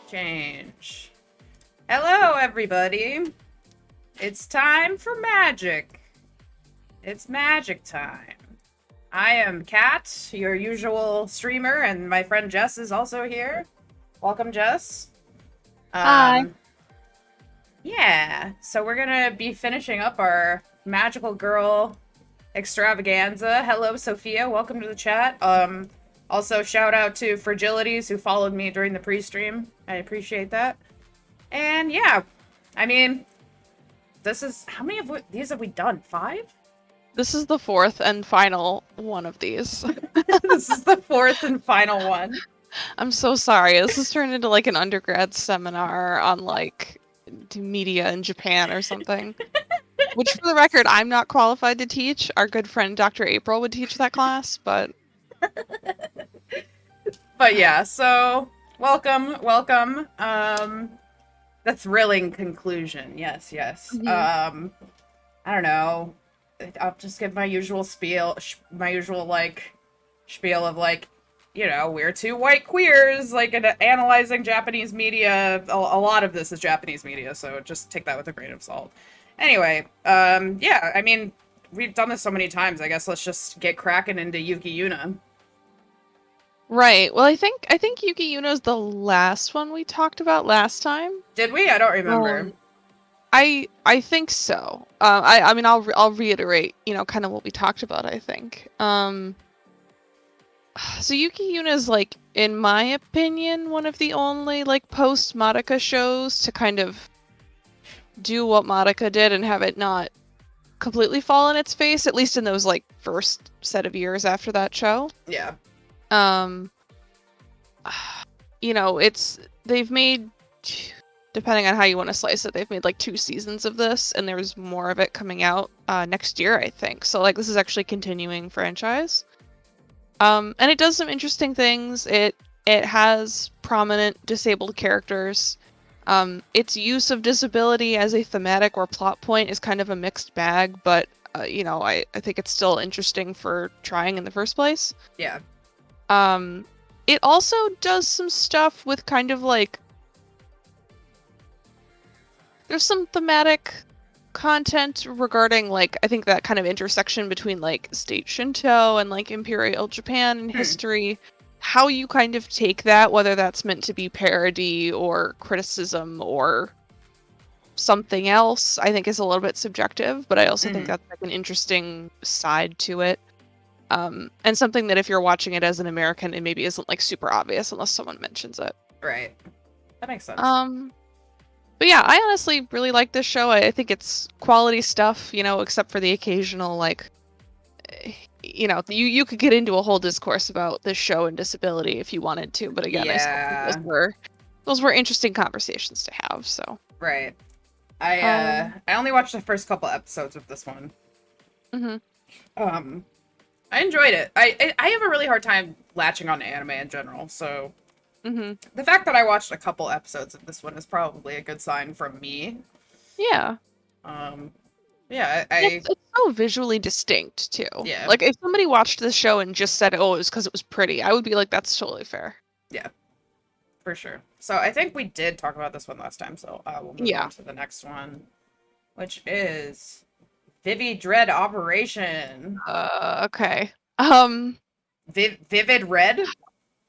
Change. Hello, everybody. It's time for magic. It's magic time. I am Kat, your usual streamer, and my friend Jess is also here. Welcome, Jess. Hi. Yeah, so we're gonna be finishing up our magical girl extravaganza. Hello, Sophia. Welcome to the chat. Also, shout out to Fragilities who followed me during the pre-stream. I appreciate that. And yeah, I mean, this is... How many of these have we done? 5? This is the 4th and final one of these. This is the 4th and final one. I'm so sorry. This has turned into like an undergrad seminar on like media in Japan or something. Which, for the record, I'm not qualified to teach. Our good friend Dr. April would teach that class, but... But yeah, so welcome. The thrilling conclusion. Yes. Mm-hmm. I don't know. I'll just give my usual spiel, spiel of like, you know, we're two white queers, like, analyzing Japanese media. A lot of this is Japanese media, so just take that with a grain of salt. Anyway, yeah, I mean, we've done this so many times. I guess let's just get cracking into Yuki Yuna. Right. Well, I think Yuki Yuno's the last one we talked about last time. Did we? I don't remember. I think so. I mean, I'll reiterate, you know, kind of what we talked about, I think. So Yuki Yuna is, like, in my opinion, one of the only, like, post-Madoka shows to kind of do what Madoka did and have it not completely fall on its face, at least in those, like, first set of years after that show. Yeah. You know, they've made, depending on how you want to slice it, they've made like 2 seasons of this, and there's more of it coming out next year, I think. So like this is actually continuing franchise. And it does some interesting things. It has prominent disabled characters. Its use of disability as a thematic or plot point is kind of a mixed bag, but you know, I think it's still interesting for trying in the first place. Yeah. It also does some stuff with kind of like... There's some thematic content regarding, like, I think that kind of intersection between, like, state Shinto and, like, Imperial Japan and history. How you kind of take that, whether that's meant to be parody or criticism or something else, I think is a little bit subjective, but I also think that's, like, an interesting side to it. And something that if you're watching it as an American, it maybe isn't like super obvious unless someone mentions it. Right. That makes sense. But yeah, I honestly really like this show. I think it's quality stuff, you know, except for the occasional, like, you know, you could get into a whole discourse about this show and disability if you wanted to, but again, yeah. I still think those were interesting conversations to have, so. Right. I only watched the first couple episodes of this one. I enjoyed it. I have a really hard time latching on to anime in general, so the fact that I watched a couple episodes of this one is probably a good sign from me. Yeah. Yeah, it's so visually distinct, too. Yeah. Like, if somebody watched this show and just said, oh, it was because it was pretty, I would be like, that's totally fair. Yeah. For sure. So I think we did talk about this one last time, so we'll move on to the next one, which is Vivi Dread Operation. Okay. Vivid Red?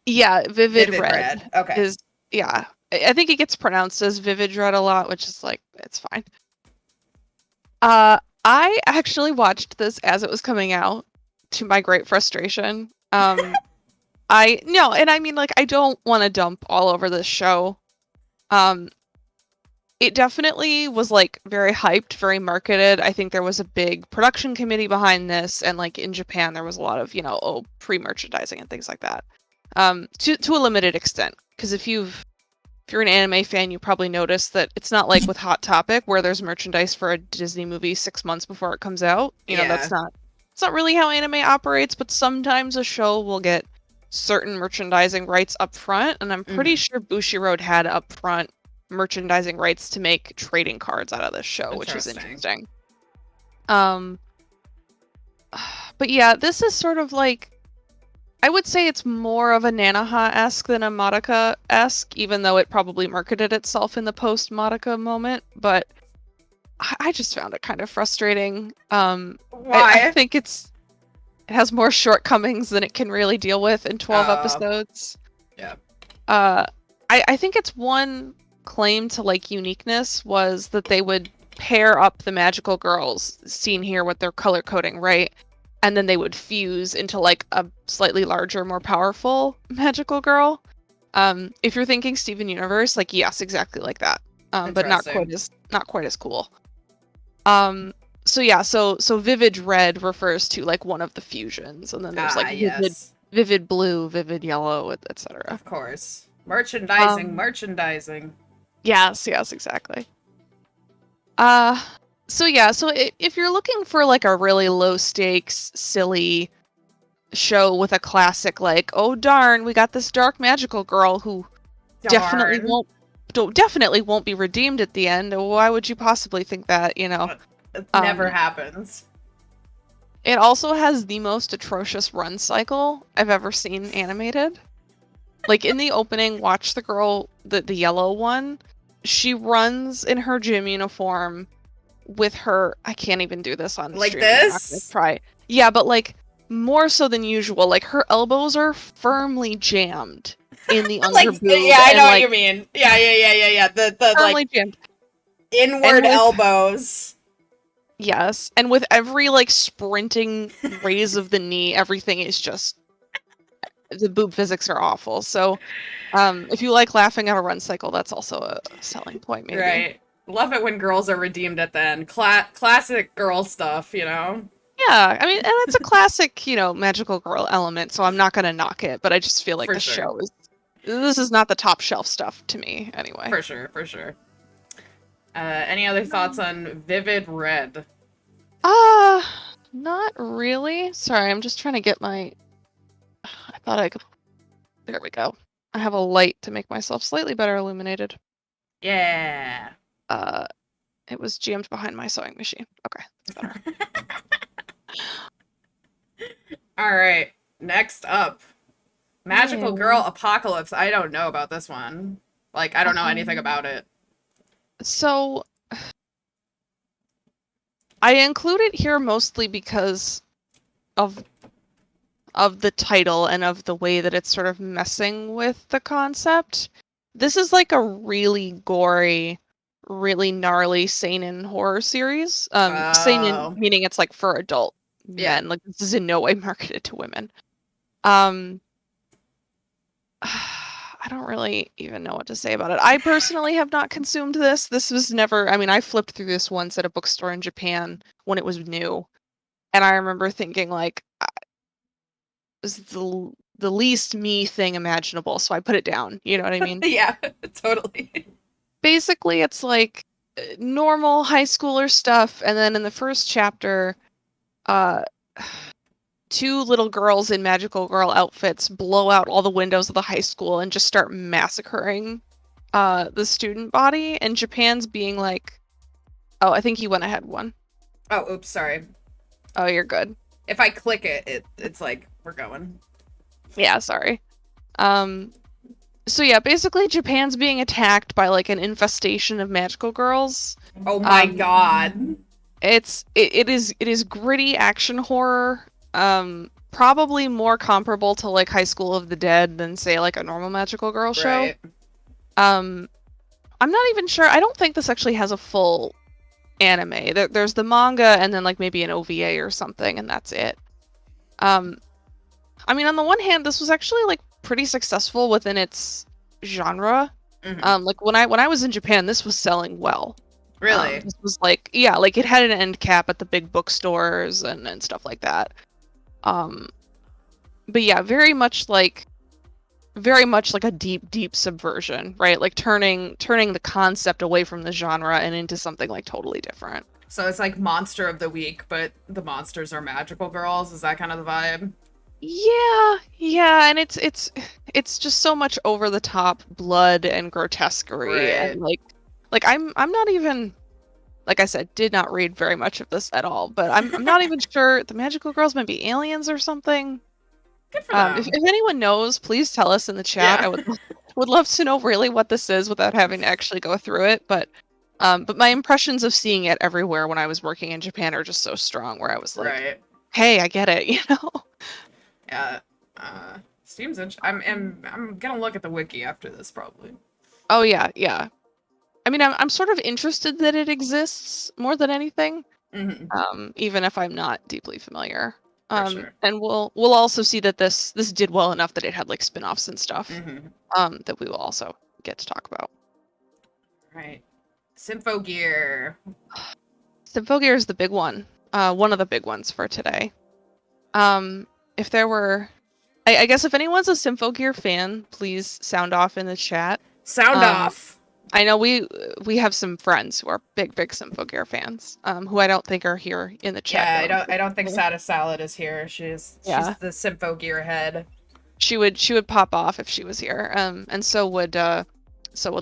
Yeah, Vivid Vivid Red Red. Okay. is, yeah. I think it gets pronounced as Vivid Red a lot, which is like, it's fine. I actually watched this as it was coming out, to my great frustration. No, and I mean, like, I don't want to dump all over this show. It definitely was like very hyped, very marketed. I think there was a big production committee behind this, and like in Japan, there was a lot of, pre-merchandising and things like that. To a limited extent, because if you're an anime fan, you probably noticed that it's not like with Hot Topic where there's merchandise for a Disney movie 6 months before it comes out. Yeah. It's not really how anime operates, but sometimes a show will get certain merchandising rights up front, and I'm pretty sure Bushiroad had up front merchandising rights to make trading cards out of this show, which is interesting. But yeah, this is sort of like, I would say it's more of a Nanoha-esque than a Madoka-esque, even though it probably marketed itself in the post-Madoka moment, but I just found it kind of frustrating. Why? I think it has more shortcomings than it can really deal with in 12 episodes. Yeah. I think its one claim to like uniqueness was that they would pair up the magical girls seen here with their color coding, right? And then they would fuse into like a slightly larger, more powerful magical girl. If you're thinking Steven Universe, like yes, exactly like that. But not quite as cool. So yeah, so Vivid Red refers to like one of the fusions, and then there's like Vivid Blue, Vivid Yellow, etc. Of course. Merchandising. Yes, exactly. So yeah, so if you're looking for like a really low stakes, silly show with a classic like, oh darn, we got this dark magical girl who definitely won't be redeemed at the end. Why would you possibly think that, It never happens. It also has the most atrocious run cycle I've ever seen animated. Like in the opening, watch the girl, the yellow one, she runs in her gym uniform with her, I can't even do this on like stream. I'm not this. gonna try. Yeah, but like more so than usual. Like her elbows are firmly jammed in the underboob. Yeah, I know what you mean. Yeah. The firmly like jammed. Inward elbows. Yes, and with every like sprinting raise of the knee, everything is just, the boob physics are awful. So, if you like laughing at a run cycle, that's also a selling point, maybe. Right. Love it when girls are redeemed at the end. Classic girl stuff, you know? Yeah, I mean, and it's a classic, magical girl element, so I'm not gonna knock it, but I just feel like show this is not the top shelf stuff to me, anyway. For sure. Any other thoughts on Vivid Red? Not really. Sorry, I'm just trying to get my... I thought I could... There we go. I have a light to make myself slightly better illuminated. Yeah. It was jammed behind my sewing machine. Okay, that's better. Alright, next up. Magical Girl Apocalypse. I don't know about this one. Like, I don't know anything about it. So, I include it here mostly because of the title and of the way that it's sort of messing with the concept. This is like a really gory, really gnarly seinen horror series. Seinen meaning it's like for adult men. Like this is in no way marketed to women. I don't really even know what to say about it. I personally have not consumed this. This was never... I mean, I flipped through this once at a bookstore in Japan when it was new. And I remember thinking, like, it was the least me thing imaginable, so I put it down. You know what I mean? Yeah, totally. Basically, it's like normal high schooler stuff, and then in the first chapter, two little girls in magical girl outfits blow out all the windows of the high school and just start massacring the student body. And Japan's being like, oh, I think you went ahead one. Oh, oops, sorry. Oh, you're good. If I click it, it's like, we're going. Yeah, sorry. So yeah, basically Japan's being attacked by like an infestation of magical girls. Oh my god. It is gritty action horror. Probably more comparable to like High School of the Dead than say like a normal magical girl show. Right. Um, I'm not even sure. I don't think this actually has a full anime. There's the manga and then like maybe an OVA or something, and that's it. Um, I mean, on the one hand, this was actually like pretty successful within its genre. Hmm. Like when I was in Japan, this was selling well. Really? This was like, yeah, like it had an end cap at the big bookstores and stuff like that. Um, but yeah, very much like a deep subversion, right? Like turning the concept away from the genre and into something like totally different. So it's like monster of the week, but the monsters are magical girls. Is that kind of the vibe? Yeah, and it's just so much over the top blood and grotesquerie and Right. like I'm not even, like I said, did not read very much of this at all, but I'm not even sure the magical girls might be aliens or something. Good for If them. anyone knows, please tell us in the chat. Yeah. I would love to know really what this is without having to actually go through it. But my impressions of seeing it everywhere when I was working in Japan are just so strong. Where I was like, Right. "Hey, I get it," you know? Yeah. Seems I'm gonna look at the wiki after this probably. Oh yeah. I mean, I'm sort of interested that it exists more than anything, Hmm. even if I'm not deeply familiar. For sure. And we'll also see that this did well enough that it had like spin-offs and stuff. Hmm. That we will also get to talk about. Right. Sympho Gear. Symphogear is the big one of the big ones for today. If there were, I guess if anyone's a Symphogear fan, please sound off in the chat. Sound Um, off. I know we have some friends who are big Symphogear fans, who I don't think are here in the chat Yeah, though. I don't think Sada Salad is here. She's Yeah, the Sympho Gear head. she would pop off if she was here. And so would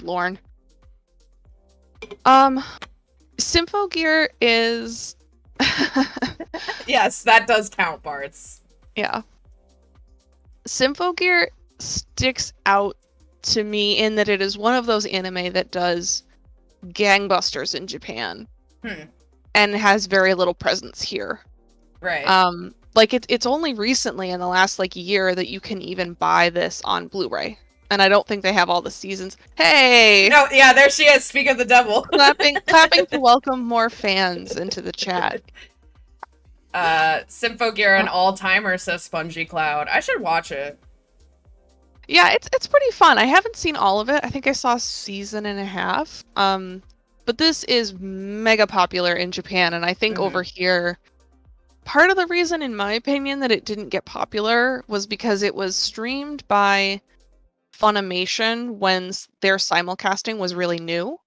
Lauren. Um, Symphogear is Yes, that does count, Barts. yeah. Symphogear sticks out to me in that it is one of those anime that does gangbusters in Japan Hmm. and has very little presence here. Right. Like it's only recently in the last like year that you can even buy this on Blu-ray. And I don't think they have all the seasons. Hey, Oh, yeah, there she is. Speak of the devil. clapping to welcome more fans into the chat. Sympho Gear Uh, an all-timer, says Spongy Cloud. I should watch it. Yeah, it's pretty fun. I haven't seen all of it. I think I saw a season and a half. But this is mega popular in Japan, and I think over here, part of the reason, in my opinion, that it didn't get popular was because it was streamed by Funimation when their simulcasting was really new.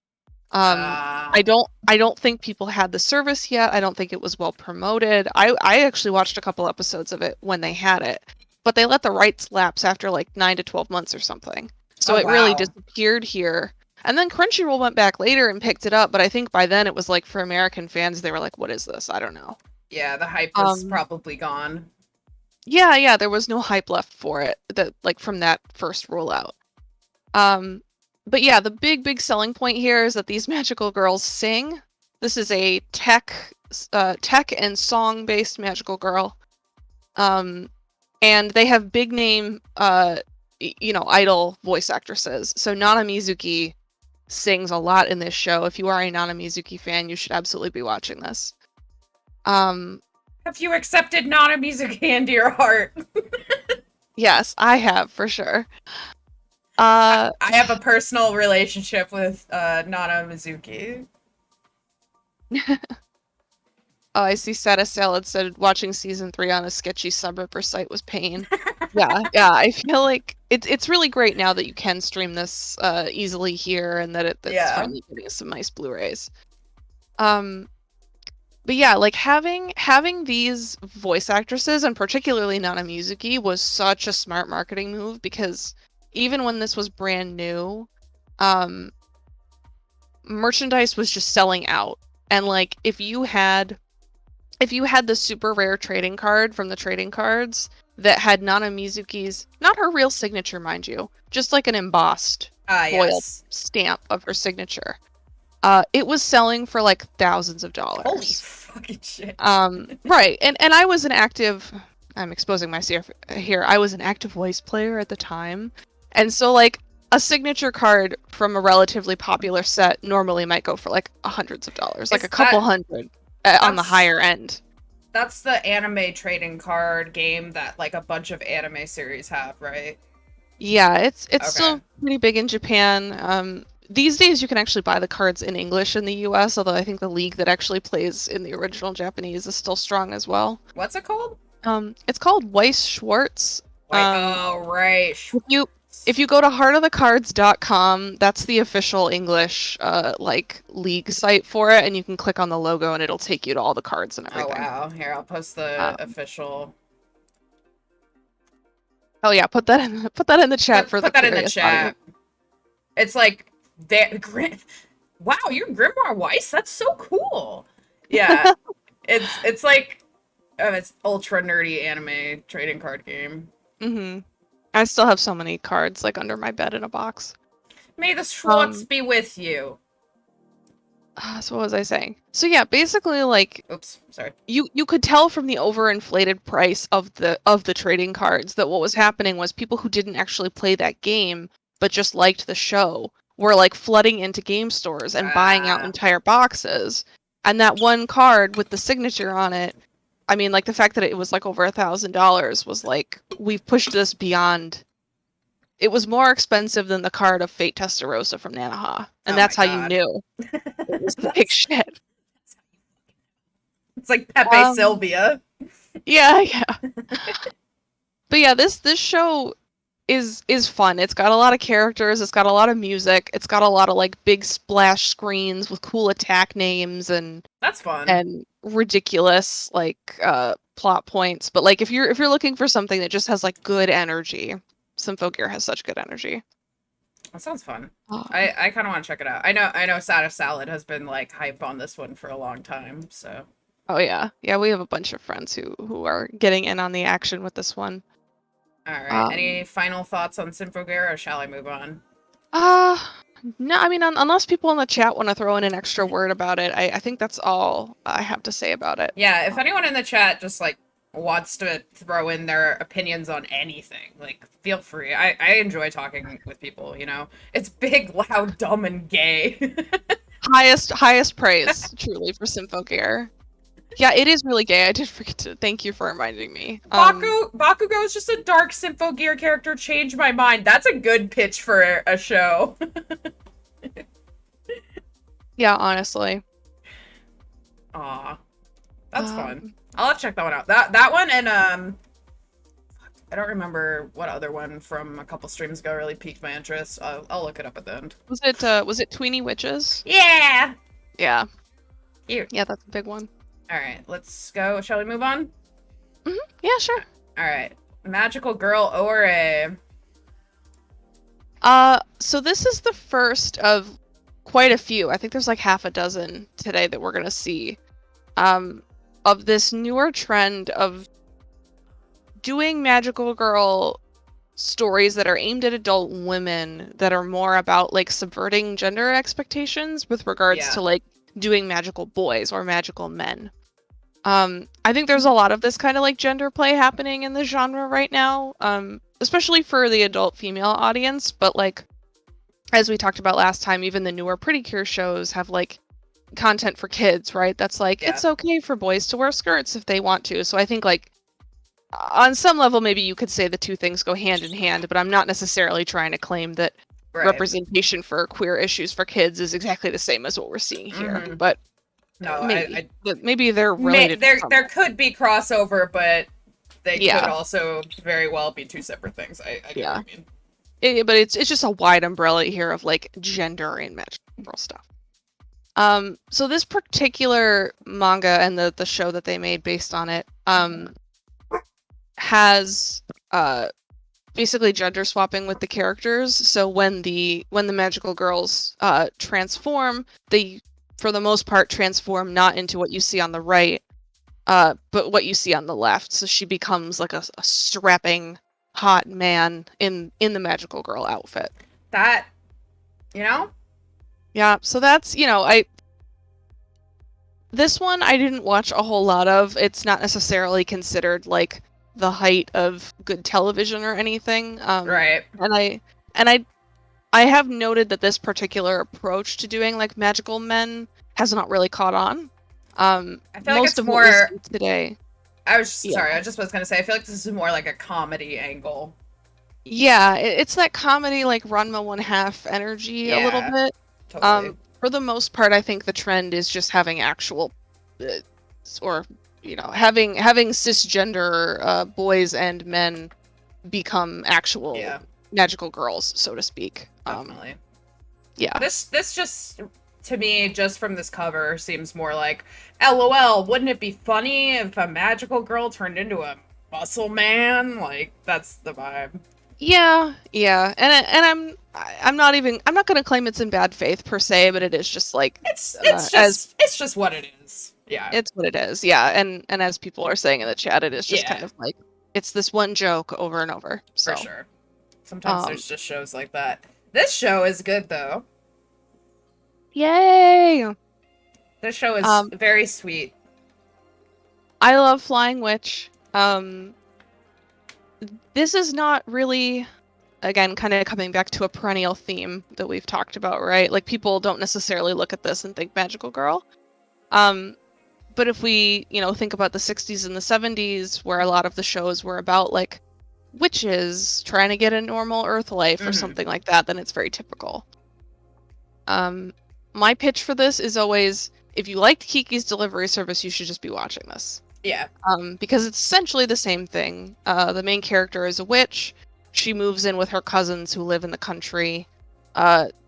Uh, I don't think people had the service yet. I don't think it was well promoted. I actually watched a couple episodes of it when they had it, but they let the rights lapse after like 9 to 12 months or something. So oh, it really wow. disappeared here. And then Crunchyroll went back later and picked it up, but I think by then it was like for American fans, they were like, "What is this? I don't know." Yeah, the hype was Um, probably gone. yeah, there was no hype left for it that like from that first rollout. Um, but yeah, the big selling point here is that these magical girls sing. This is a tech and song based magical girl. Um, and they have big name, idol voice actresses. So Nana Mizuki sings a lot in this show. If you are a Nana Mizuki fan, you should absolutely be watching this. Um, Have you accepted Nana Mizuki into your heart? yes, I have for sure. I have a personal relationship with Nana Mizuki. Oh, I see Sada Salad said watching season 3 on a sketchy subripper site was pain. Yeah, I feel like it's really great now that you can stream this easily here and that that's Yeah. finally getting some nice Blu-rays. But yeah, like having these voice actresses and particularly Nana Mizuki was such a smart marketing move because even when this was brand new, um, merchandise was just selling out. And like if you had the super rare trading card from the trading cards that had Nana Mizuki's, not her real signature, mind you, just like an embossed Ah, foiled yes. stamp of her signature. It was selling for like thousands of Holy dollars. fucking shit. Right, and I was an active. I'm exposing myself here. I was an active voice player at the time, and so like a signature card from a relatively popular set normally might go for like hundreds of dollars, like Is a couple that hundred on the that's higher end. that's the anime trading card game that like a bunch of anime series have, right? Yeah, it's Okay. still pretty big in Japan. These days you can actually buy the cards in English in the US, although I think the league that actually plays in the original Japanese is still strong as well. What's it called? It's called Weiss Schwartz. Wait, oh right. If you go to heartofthecards.com, that's the official English like league site for it, and you can click on the logo and it'll take you to all the cards and Oh everything. wow. Here, I'll post the Um, official. oh yeah, put that in the chat for the Put that in the curious audience. chat. It's like wow, you're Grimoire Weiss? That's so cool. Yeah. It's like it's ultra nerdy anime trading card game. I still have so many cards like under my bed in a box. May the Schwartz Um, be with you. so what was I saying? So yeah, basically like Oops, sorry. you could tell from the overinflated price of the trading cards that what was happening was people who didn't actually play that game but just liked the show were like flooding into game stores and buying out Ah, entire boxes. And that one card with the signature on it, I mean, like the fact that it was like over $1,000 was like we've pushed this beyond. It was more expensive than the card of Fate Testarossa from Nanoha, and oh my that's how you god. knew it was the big That's shit. it's like Pepe Um, Sylvia. yeah, yeah. But yeah, this show is fun. It's got a lot of characters, it's got a lot of music, it's got a lot of like big splash screens with cool attack names That's fun. and ridiculous like plot points. But like if you're looking for something that just has like good energy, Symphogear has such good energy. That sounds fun. Um, I kind of want to check it out. I know Sada Salad has been like hype on this one for a long time, so oh yeah. Yeah, we have a bunch of friends who are getting in on the action with this one. all right. Um Any final thoughts on Symphogear, or shall I move on? Uh, no, I mean, unless people in the chat want to throw in an extra word about it, I think that's all I have to say about it. Yeah, if anyone in the chat just like wants to throw in their opinions on anything, like feel free. I enjoy talking with people, you know. It's big, loud, dumb, and gay. Highest praise, truly, for Symphogear. Yeah, it is really gay. I did forget to thank you for reminding me. Bakugo is just a dark Symphogear character. Changed my mind. That's a good pitch for a show. Yeah, honestly. Aw, that's fun. Um, I'll have to check that one out. That one and I don't remember what other one from a couple streams ago really piqued my interest. I'll look it up at the end. was it Tweeny Witches? Yeah. Yeah. Here. Yeah, that's a big one. All right, let's go. Shall we move on? Yeah, sure. All right, Magical Girl Ore. So this is the first of quite a few. I think there's like half a dozen today that we're gonna see. Of this newer trend of doing magical girl stories that are aimed at adult women that are more about like subverting gender expectations with regards Yeah. to like doing magical boys or magical men. I think there's a lot of this kind of like gender play happening in the genre right now, especially for the adult female audience, but like as we talked about last time, even the newer Pretty Cure shows have like content for kids, right? That's like Yeah. it's okay for boys to wear skirts if they want to. So I think like on some level maybe you could say the two things go hand in hand, but I'm not necessarily trying to claim that Right. representation for queer issues for kids is exactly the same as what we're seeing here. Mhm. But No, maybe they're related. there could be crossover, but they could Yeah. also very well be two separate things. I get what you mean. But it's just a wide umbrella here of like gender and magical girl stuff. So this particular manga and the show that they made based on it, has basically gender swapping with the characters. So when the magical girls transform, they for the most part transform not into what you see on the right, but what you see on the left. So she becomes like a strapping hot man in the magical girl outfit. That, you know, Yeah, so that's, this one I didn't watch a whole lot of. It's not necessarily considered like the height of good television or anything. Right. And I have noted that this particular approach to doing like magical men has not really caught on. I feel like Most it's of what we more. see today, I was yeah, sorry. I just was gonna say. I feel like this is more like a comedy angle. yeah, it's that comedy like Ranma one half energy a little Yeah. bit. Totally. For the most part, I think the trend is just having actual, or having cisgender boys and men become actual Yeah. magical girls, so to speak. Definitely. Yeah. This just to me, just from this cover, seems more like, LOL. Wouldn't it be funny if a magical girl turned into a muscle man? Like that's the vibe. Yeah, yeah, I'm not even I'm not gonna claim it's in bad faith per se, but it is just like as It's just what it is. Yeah. it's what it is, yeah, and as people are saying in the chat, it is just kind Yeah. of like it's this one joke over and over. For So, sure. Sometimes um, there's just shows like that. This show is good though. yay! This show is Um, very sweet. I love Flying Witch. This is not really, again, kind of coming back to a perennial theme that we've talked about, right? Like people don't necessarily look at this and think magical girl. But if we, think about the 60s and the 70s, where a lot of the shows were about like witches trying to get a normal Earth life or something like that, then it's very typical. My pitch for this is always, if you liked Kiki's Delivery Service, you should just be watching this. Yeah. Because it's essentially the same thing. The main character is a witch. She moves in with her cousins who live in the country,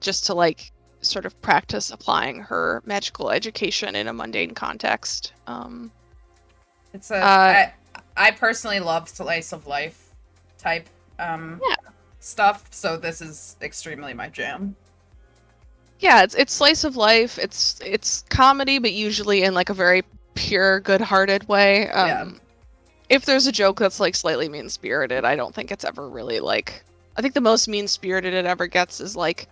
just to like sort of practice applying her magical education in a mundane context. It's I personally love slice of life type Yeah, stuff, so this is extremely my jam. yeah, it's slice of life. It's comedy, but usually in like a very pure, good-hearted way. Yeah. If there's a joke that's like slightly mean-spirited, I don't think it's ever really like. I think the most mean-spirited it ever gets is like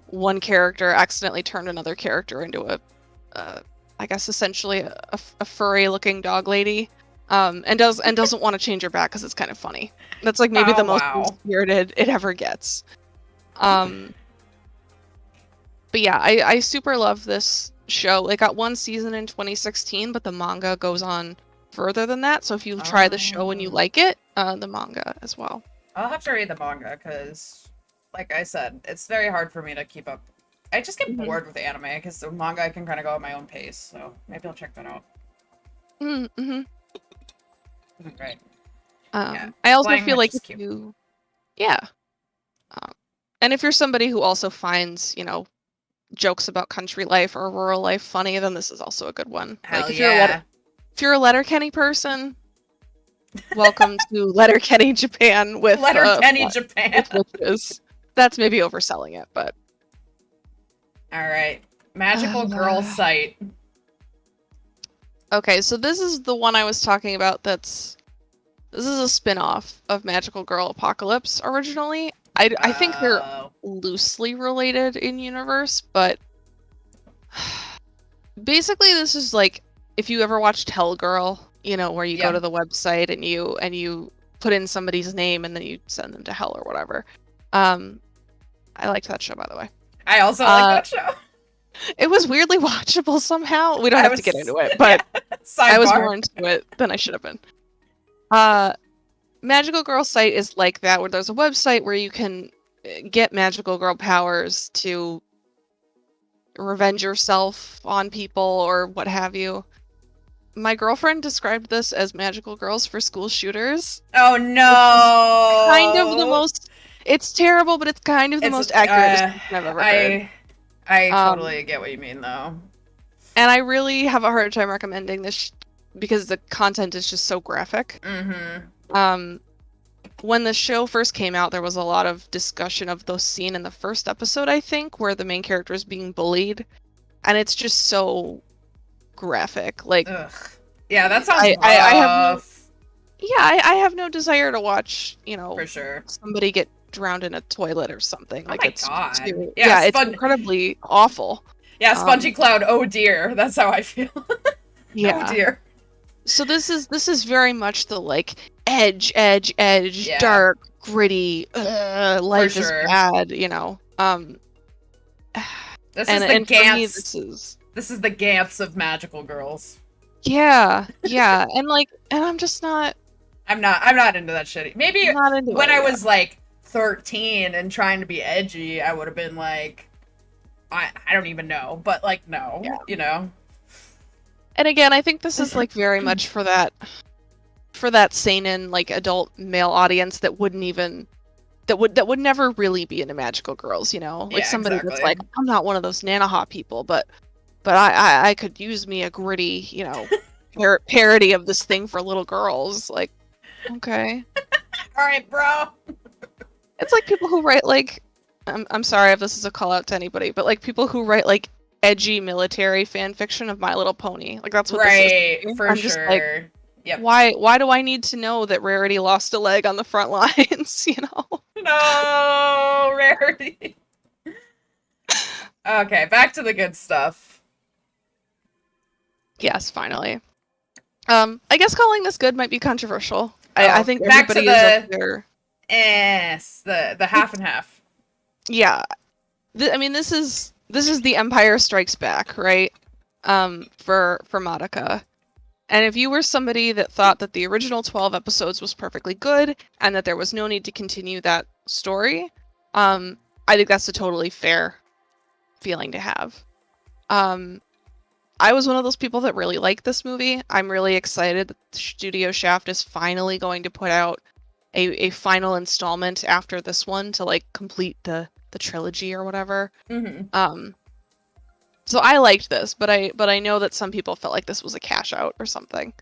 one character accidentally turned another character into I guess essentially a furry-looking dog lady, and doesn't want to change her back because it's kind of funny. That's like maybe Oh the most wow. mean-spirited it ever gets. But yeah, I super love this show. It got one season in 2016, but the manga goes on further than that. So if you try the show and you like it, the manga as well. I'll have to read the manga because, like I said, it's very hard for me to keep up. I just get bored with anime because the manga I can kind of go at my own pace. So maybe I'll check that out. Mm-hmm. Right. Yeah. I also Flying feel Witch like is if cute. you, yeah, and if you're somebody who also finds, jokes about country life or rural life funny, then this is also a good one. Hell Like yeah. if you're a Letterkenny person, welcome to Letterkenny Japan with Letterkenny Japan. with witches. That's maybe overselling it, but All right. Magical Girl Site. okay, so this is the one I was talking about. This is a spin-off of Magical Girl Apocalypse originally. I think they're loosely related in universe, but basically this is like if you ever watched Hell Girl, where you go to the website and you put in somebody's name and then you send them to hell or whatever. I liked that show, by the way. I also like that show. It was weirdly watchable somehow. We don't have to get into it, but I was more into it than I should have been. Magical Girl Site is like that, where there's a website where you can get magical girl powers to revenge yourself on people or what have you. My girlfriend described this as magical girls for school shooters. Oh no! Kind of the most. It's terrible, but it's kind of the most accurate description I've ever heard. I totally get what you mean, though. And I really have a hard time recommending this because the content is just so graphic. When the show first came out, there was a lot of discussion of the scene in the first episode, I think, where the main character is being bullied, and it's just so graphic. Like, ugh. Yeah, that sounds I have no desire to watch, for sure, somebody get drowned in a toilet or something. Oh Like my it's god. yeah, it's incredibly awful. Yeah, Spongy Cloud, oh dear. That's how I feel. Oh Yeah. dear. So this is very much the like edge, Yeah. dark, gritty, life is sure. bad, This is the and for me Gantz. this is the Gantz of magical girls. yeah, and I'm just I'm not into that shit. Maybe not into when it, I yeah. was like 13 and trying to be edgy, I would have been like, I don't even know, but like no, Yeah. you know. And again, I think this is like very much for that seinen like adult male audience that wouldn't even that would never really be into magical girls, like Yeah, somebody that's exactly. like, I'm not one of those Nanoha people, but I could use me a gritty, parody of this thing for little girls. Like, okay. All right, bro. It's like people who write like, I'm sorry if this is a call out to anybody, but like people who write like edgy military fan fiction of My Little Pony. Like that's what this Right, is. for I'm just like, sure. Yep. why do I need to know that Rarity lost a leg on the front lines, No, Rarity. Okay, back to the good stuff. Yes, finally. I guess calling this good might be controversial. I think back to everybody is up there. Yes, the half and half. Yeah. I mean, this is the Empire Strikes Back, right? For Madoka. And if you were somebody that thought that the original 12 episodes was perfectly good and that there was no need to continue that story, I think that's a totally fair feeling to have. I was one of those people that really liked this movie. I'm really excited that Studio Shaft is finally going to put out a final installment after this one to like complete the trilogy or whatever. Mm-hmm. So I liked this, but I know that some people felt like this was a cash out or something.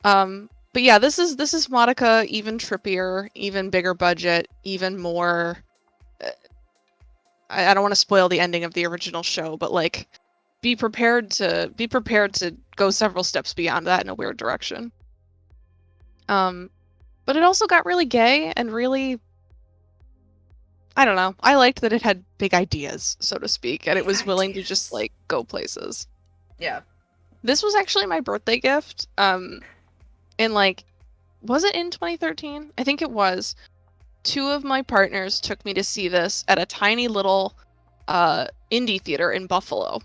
But yeah, this is Madoka, even trippier, even bigger budget, even more. I don't want to spoil the ending of the original show, but like, be prepared to go several steps beyond that in a weird direction. But it also got really gay and really, I don't know. I liked that it had big ideas, so to speak, and it was willing to just like go places. Yeah. This was actually my birthday gift. In like, was it in 2013? I think it was. 2 of my partners took me to see this at a tiny little indie theater in Buffalo.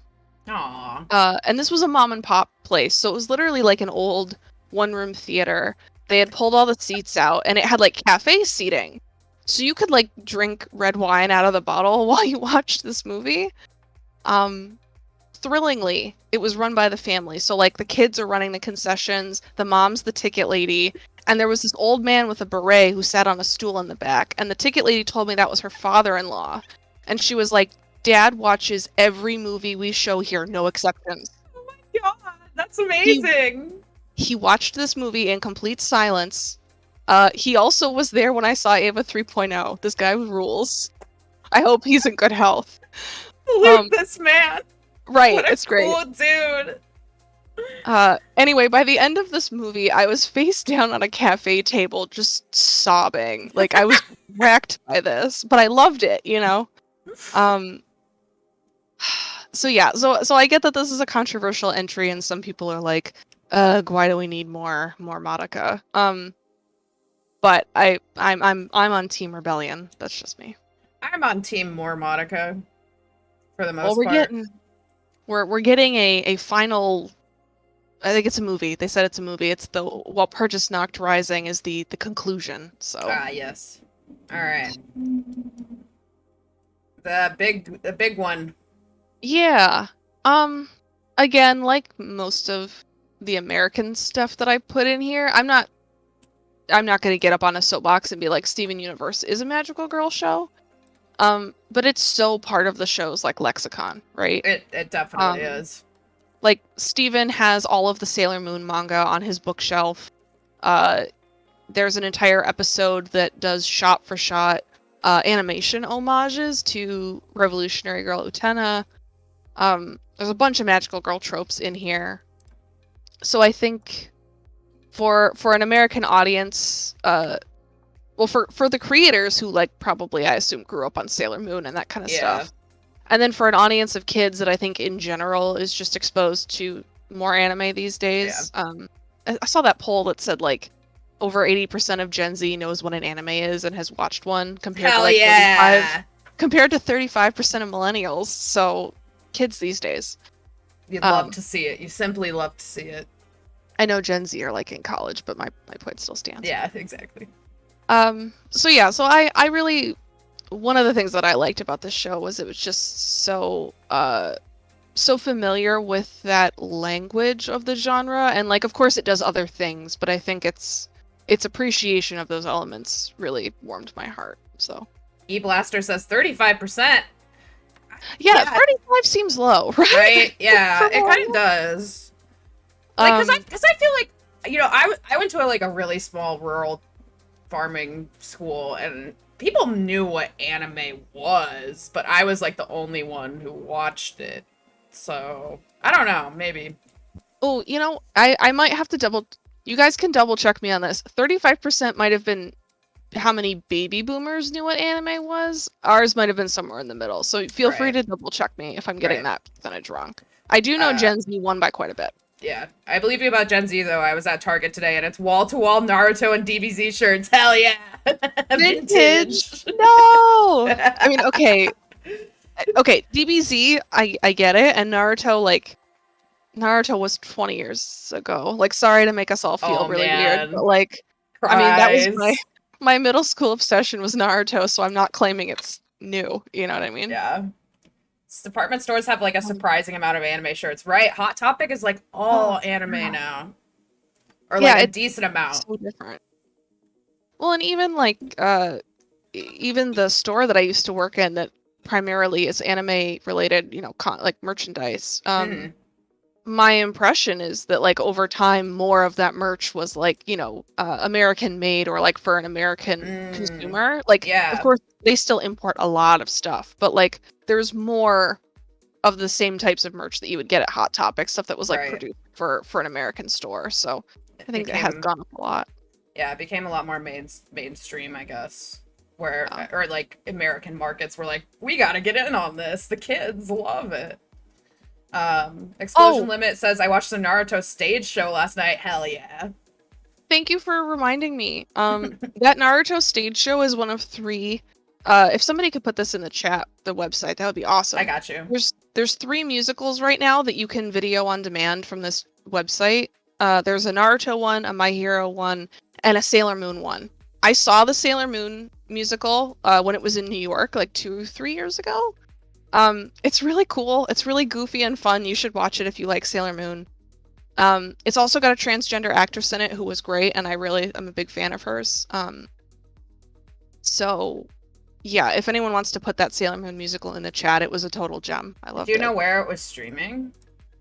Aww. And this was a mom and pop place, so it was literally like an old one-room theater. They had pulled all the seats out, and it had like cafe seating. So you could like drink red wine out of the bottle while you watched this movie. Thrillingly, it was run by the family. So like the kids are running the concessions, the mom's the ticket lady, and there was this old man with a beret who sat on a stool in the back, and the ticket lady told me that was her father-in-law. And she was like, Dad watches every movie we show here, no exceptions. Oh my god, that's amazing. He watched this movie in complete silence. He also was there when I saw Ava 3.0. This guy rules. I hope he's in good health. Salute this man. Right, what a it's great. Cool dude. Anyway, by the end of this movie, I was face down on a cafe table just sobbing. Like, I was wrecked by this, but I loved it, So yeah, so I get that this is a controversial entry and some people are like, why do we need more Madoka? But I'm on Team Rebellion. That's just me. I'm on Team more Madoka for the most Well, part. We're getting a final. I think it's a movie. They said it's a movie. It's the Walpurgis Nacht Rising is the conclusion. So yes. All right. The big one. Yeah. Again, like most of the American stuff that I put in here, I'm not gonna get up on a soapbox and be like, Steven Universe is a magical girl show. But it's so part of the show's like lexicon, right? It definitely is. Like Steven has all of the Sailor Moon manga on his bookshelf. There's an entire episode that does shot for shot animation homages to Revolutionary Girl Utena. There's a bunch of magical girl tropes in here. So I think for an American audience, well, for the creators who like probably I assume grew up on Sailor Moon and that kind of Yeah. stuff. And then for an audience of kids that I think in general is just exposed to more anime these days. I saw that poll that said like over 80% of Gen Z knows what an anime is and has watched one compared to Hell like 35 yeah! compared to 35% of millennials. So kids these days. You'd love to see it. You simply love to see it. I know Gen Z are like in college, but my point still stands. Yeah, exactly. So yeah, so I really one of the things that I liked about this show was it was just so familiar with that language of the genre, and like of course it does other things, but I think its appreciation of those elements really warmed my heart. So E-Blaster says 35%. yeah, 35 seems low, right? Right? Yeah, it kind of millennials? does. Like, Um, cause I feel like, you know, I went to a really small rural farming school, and people knew what anime was, but I was like the only one who watched it. So I don't know, maybe. oh, you know, I might have to double. You guys can double check me on this. 35% might have been how many baby boomers knew what anime was. Ours might have been somewhere in the middle. So feel free Right. to double check me if I'm getting Right. that percentage wrong. I do know Gen Z won by quite a bit. Yeah, I believe you about Gen Z though. I was at Target today, and it's wall to wall Naruto and DBZ shirts. Hell yeah, Vintage. No. I mean, okay. DBZ, I get it, and Naruto, like Naruto was 20 years ago. Like, sorry to make us all feel Oh really weird, but man, like, I mean, that was cries. my middle school obsession was Naruto, so I'm not claiming it's new. You know what I mean? Yeah. Department stores have like a surprising amount of anime shirts, right? Hot Topic is like all Oh, anime yeah. now, or Yeah, like a it's decent amount. so different. Well, and even like even the store that I used to work in that primarily is anime related, you know, like merchandise. Mm-hmm. My impression is that like over time more of that merch was like, you know, American made or like for an American consumer. Like of Yeah. course they still import a lot of stuff, but like there's more of the same types of merch that you would get at Hot Topic, stuff that was like Right. produced for an American store. So It I think it has became gone up a lot. Yeah, it became a lot more mainstream, I guess. Where Yeah. or like American markets were like, we gotta get in on this. The kids love it. Explosion Oh, Limit says I watched the Naruto stage show last night. Hell yeah. thank you for reminding me. That Naruto stage show is one of 3. If somebody could put this in the chat, the website, that would be awesome. I got you. There's 3 musicals right now that you can video on demand from this website. There's a Naruto one, a My Hero one, and a Sailor Moon one. I saw the Sailor Moon musical when it was in New York, like 2-3 years ago. It's really cool. It's really goofy and fun. You should watch it if you like Sailor Moon. It's also got a transgender actress in it who was great, and I'm a big fan of hers. So yeah, if anyone wants to put that Sailor Moon musical in the chat, it was a total gem. I loved Do you it. know where it was streaming?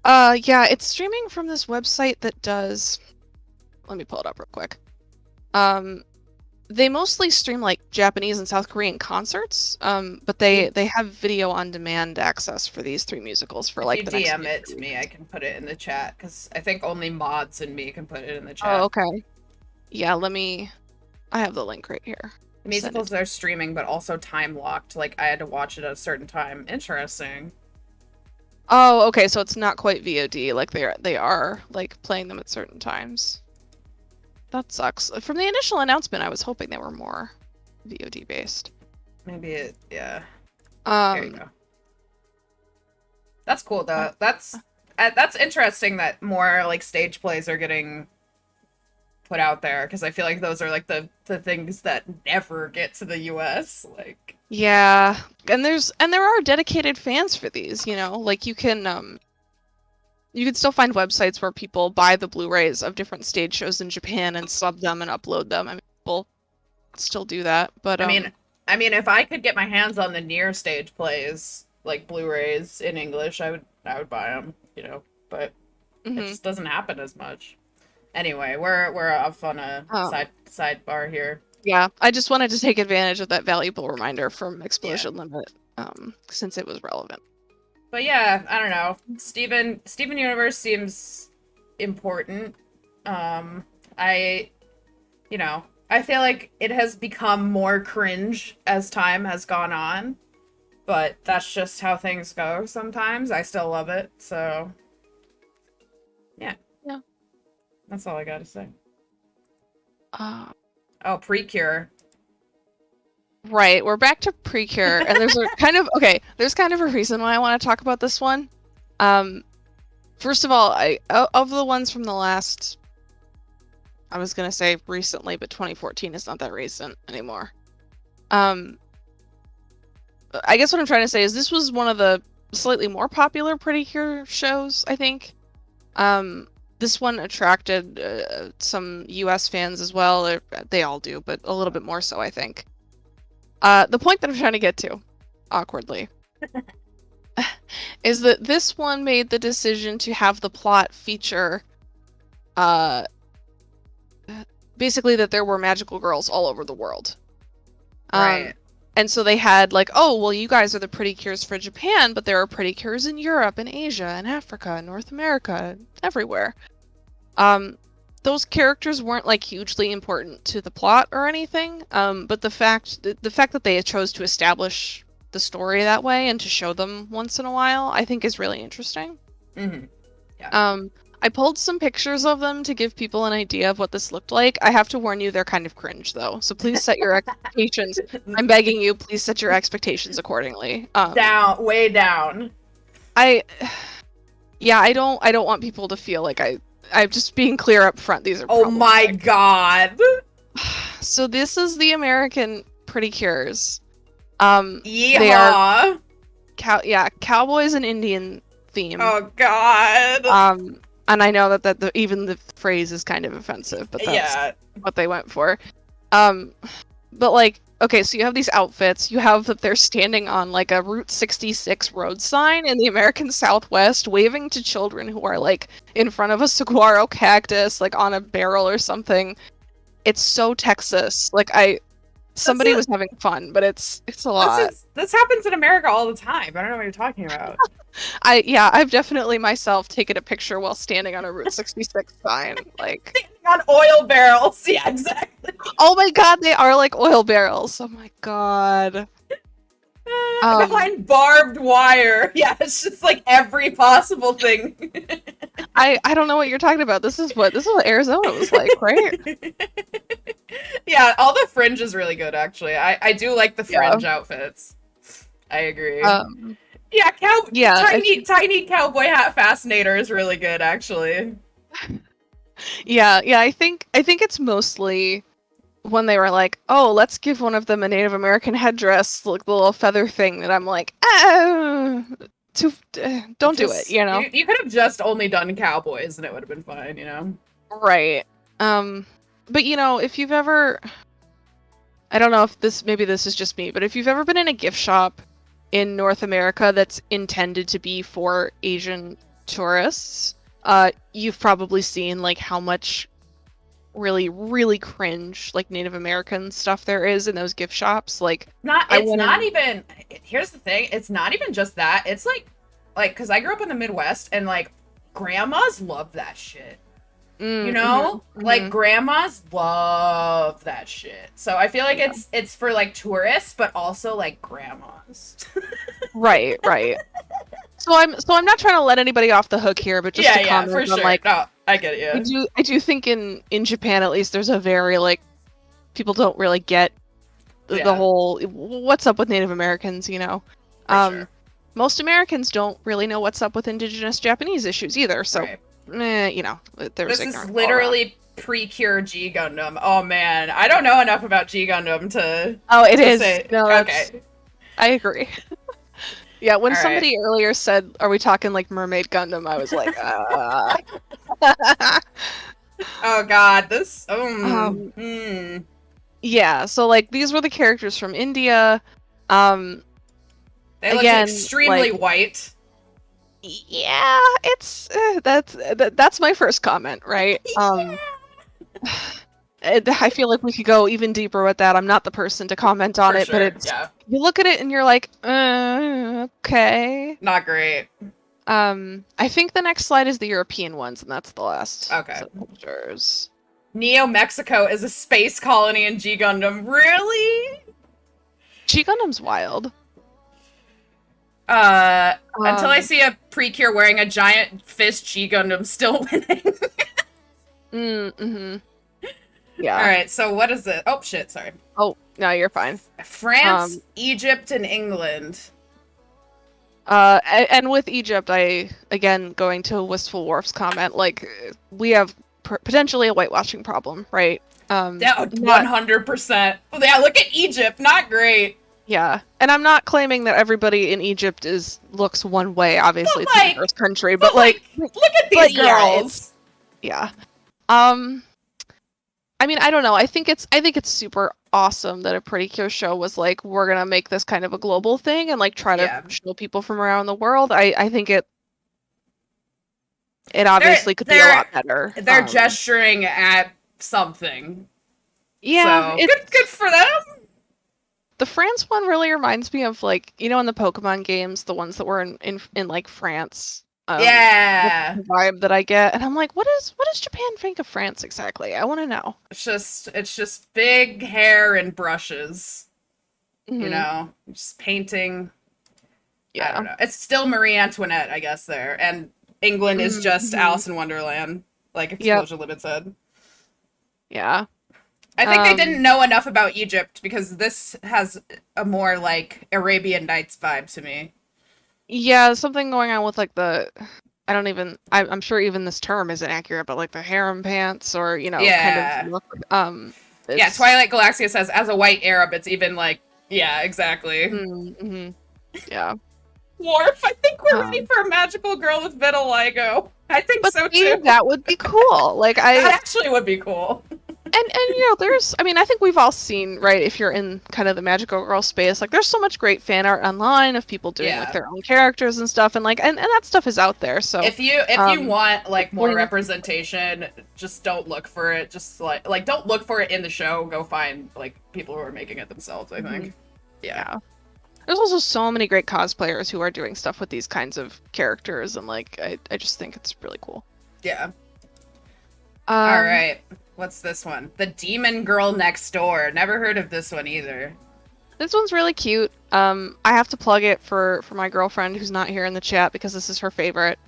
Yeah, it's streaming from this website that does. Let me pull it up real quick. They mostly stream like Japanese and South Korean concerts. But they have video on demand access for these 3 musicals for like If the you next. DM it to me, I can put it in the chat because I think only mods and me can put it in the chat. Oh, okay. Yeah, I have the link right here. The musicals are streaming, but also time locked. Like I had to watch it at a certain time. Interesting. Oh, okay, so it's not quite VOD. Like they are like playing them at certain times. That sucks. From the initial announcement, I was hoping they were more VOD based. Maybe it. Yeah. There you go. That's cool though. That's interesting that more like stage plays are getting put out there because I feel like those are like the things that never get to the US. Like yeah, and there are dedicated fans for these. You know, like you can still find websites where people buy the Blu-rays of different stage shows in Japan and sub them and upload them. I mean, people still do that, but I mean, if I could get my hands on the near stage plays like Blu-rays in English, I would buy them. You know, but it just doesn't happen as much. Anyway, we're off on a sidebar here. Yeah, I just wanted to take advantage of that valuable reminder from Explosion Limit, since it was relevant. But yeah, I don't know. Steven Universe seems important. You know, I feel like it has become more cringe as time has gone on, but that's just how things go sometimes. I still love it, so yeah, Yeah. that's all I gotta say. Uh, Oh, Precure. right, we're back to Precure, and there's a kind of there's kind of a reason why I want to talk about this one. First of all, of the ones from the last, I was gonna say recently, but 2014 is not that recent anymore. I guess what I'm trying to say is this was one of the slightly more popular Pretty Cure shows, I think. This one attracted some US fans as well. They all do, but a little bit more so, I think. The point that I'm trying to get to, awkwardly, is that this one made the decision to have the plot feature, basically that there were magical girls all over the world. Right. And so they had like, oh, well, you guys are the Pretty Cures for Japan, but there are Pretty Cures in Europe and Asia and Africa and North America, everywhere. Those characters weren't like hugely important to the plot or anything, but the fact that they chose to establish the story that way and to show them once in a while, I think is really interesting. Mm-hmm. Yeah. I pulled some pictures of them to give people an idea of what this looked like. I have to warn you, they're kind of cringe though, so please set your expectations. I'm begging you, please set your expectations accordingly. Way down. I don't want people to feel like I'm just being clear up front. These are Oh my god. So this is the American Pretty Cures. Yeehaw. They are cowboys and Indian theme. Oh god. And I know that even the phrase is kind of offensive, but that's what they went for. But like, okay, so you have these outfits. You have that they're standing on like a Route 66 road sign in the American Southwest, waving to children who are like in front of a saguaro cactus, like on a barrel or something. It's so Texas. Like somebody was having fun, but it's a lot. This happens in America all the time. I don't know what you're talking about. I've definitely myself taken a picture while standing on a Route 66 sign, like standing on oil barrels. Yeah, exactly. Oh my god, they are like oil barrels. Oh my god. Behind barbed wire. Yeah, it's just like every possible thing. I don't know what you're talking about. This is what Arizona was like, right? Yeah, all the fringe is really good actually. I do like the fringe outfits. I agree. Tiny cowboy hat fascinator is really good actually. Yeah, I think it's mostly when they were like, oh, let's give one of them a Native American headdress, like the little feather thing, that I'm like, don't do it, you know? You could have just only done cowboys and it would have been fine, you know? Right. But you know, if you've ever, I don't know if maybe this is just me, but if you've ever been in a gift shop in North America that's intended to be for Asian tourists, you've probably seen like how much really, really cringe like Native American stuff there is in those gift shops. Like, here's the thing, it's not even just that. It's like because I grew up in the Midwest and like grandmas love that shit. You know? Like grandmas love that shit. So I feel like it's for like tourists, but also like grandmas. Right. So I'm not trying to let anybody off the hook here, but just to comment for sure. on like, no, I get it. Yeah. I do think in Japan at least there's a very like, people don't really get the whole what's up with Native Americans, you know. Sure. Most Americans don't really know what's up with indigenous Japanese issues either. So. Right. You know, this is literally pre-cure G Gundam. Oh man, I don't know enough about G Gundam to. Oh, it is. Say. No, okay. I agree. Yeah, when somebody earlier said, "Are we talking like Mermaid Gundam?" I was like, Oh god, this. Yeah, so like these were the characters from India. They look extremely white. Yeah, it's that's my first comment, right? I feel like we could go even deeper with that. I'm not the person to comment on it, but it's you look at it and you're like, okay, not great. I think the next slide is the European ones, and that's the last. Okay. Pictures. Neo Mexico is a space colony in G Gundam. Really? G Gundam's wild. Until I see a Precure wearing a giant fist, G Gundam still winning. Mm-hmm. Yeah. Alright, so what is it? Oh, shit, sorry. Oh, no, you're fine. France, Egypt, and England. And with Egypt, again, going to Wistful Wharf's comment, like, we have potentially a whitewashing problem, right? Yeah, 100%. Yeah, look at Egypt, not great. Yeah, and I'm not claiming that everybody in Egypt looks one way. Obviously, it's a diverse country, but like, look at these girls. Yeah. I mean, I don't know. I think it's super awesome that a Pretty Cure show was like, we're gonna make this kind of a global thing and like try to show people from around the world. I think it obviously could be a lot better. They're gesturing at something. Yeah, so, good for them. The France one really reminds me of, like, you know, in the Pokemon games, the ones that were in like France. Yeah, the vibe that I get, and I'm like, what does Japan think of France exactly? I want to know. It's just big hair and brushes. Mm-hmm. You know, just painting. Yeah, I don't know. It's still Marie Antoinette, I guess. There, and England is just Alice in Wonderland, like Explosion Limit said. Yeah. I think they didn't know enough about Egypt because this has a more like Arabian Nights vibe to me. Yeah, something going on with like I'm sure even this term isn't accurate, but like the harem pants or, you know, kind of look. Yeah, Twilight Galaxia says as a white Arab, it's even like, yeah, exactly. Mm-hmm. Yeah. Worf, I think we're ready for a magical girl with vitiligo. I think so too. That would be cool. Like that actually would be cool. And you know, I think we've all seen, right, if you're in kind of the magical girl space, like there's so much great fan art online of people doing like their own characters and stuff, and like and that stuff is out there. So if you want like more representation, just don't look for it. Just like don't look for it in the show. Go find like people who are making it themselves, I think. Yeah. There's also so many great cosplayers who are doing stuff with these kinds of characters, and like I just think it's really cool. Yeah. All right. What's this one? The Demon Girl Next Door. Never heard of this one either. This one's really cute. I have to plug it for my girlfriend who's not here in the chat because this is her favorite.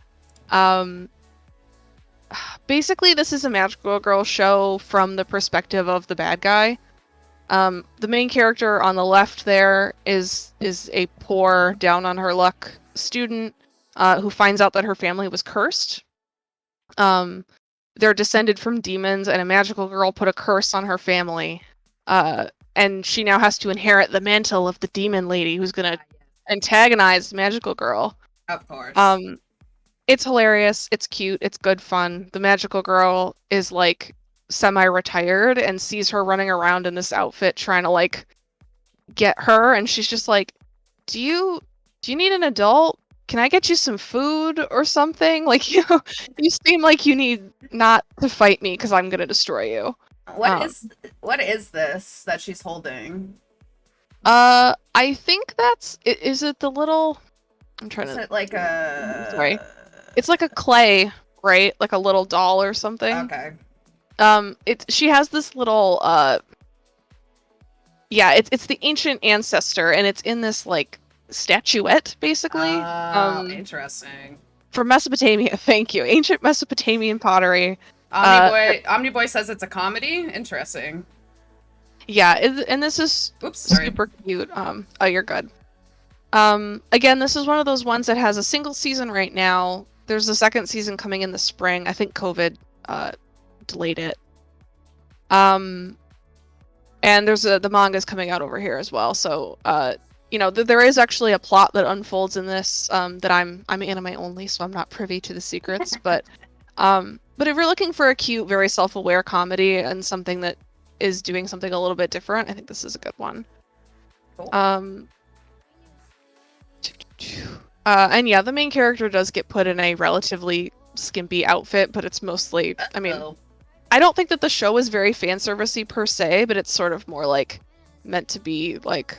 Basically, this is a magical girl show from the perspective of the bad guy. The main character on the left there is a poor, down on her luck student who finds out that her family was cursed. They're descended from demons, and a magical girl put a curse on her family. And she now has to inherit the mantle of the demon lady who's going to antagonize the magical girl. Of course. It's hilarious. It's cute. It's good fun. The magical girl is, like, semi-retired and sees her running around in this outfit trying to, like, get her. And she's just like, do you need an adult? Can I get you some food or something? Like, you seem like you need not to fight me because I'm going to destroy you. What is this that she's holding? I think is it the little, I'm trying to. Is it like a... Sorry. It's like a clay, right? Like a little doll or something. Okay. She has this little, it's the ancient ancestor, and it's in this, like, statuette, basically. Interesting. From Mesopotamia, thank you. Ancient Mesopotamian pottery. Omniboy says it's a comedy? Interesting. Yeah, and this is super cute. Oh, you're good. Again, this is one of those ones that has a single season right now. There's a second season coming in the spring. I think COVID delayed it. And there's the manga's coming out over here as well. So, there is actually a plot that unfolds in this that I'm anime only, so I'm not privy to the secrets. But if you're looking for a cute, very self-aware comedy and something that is doing something a little bit different, I think this is a good one. Cool. And yeah, the main character does get put in a relatively skimpy outfit, but it's mostly, I mean, I don't think that the show is very fan servicey per se, but it's sort of more like meant to be like,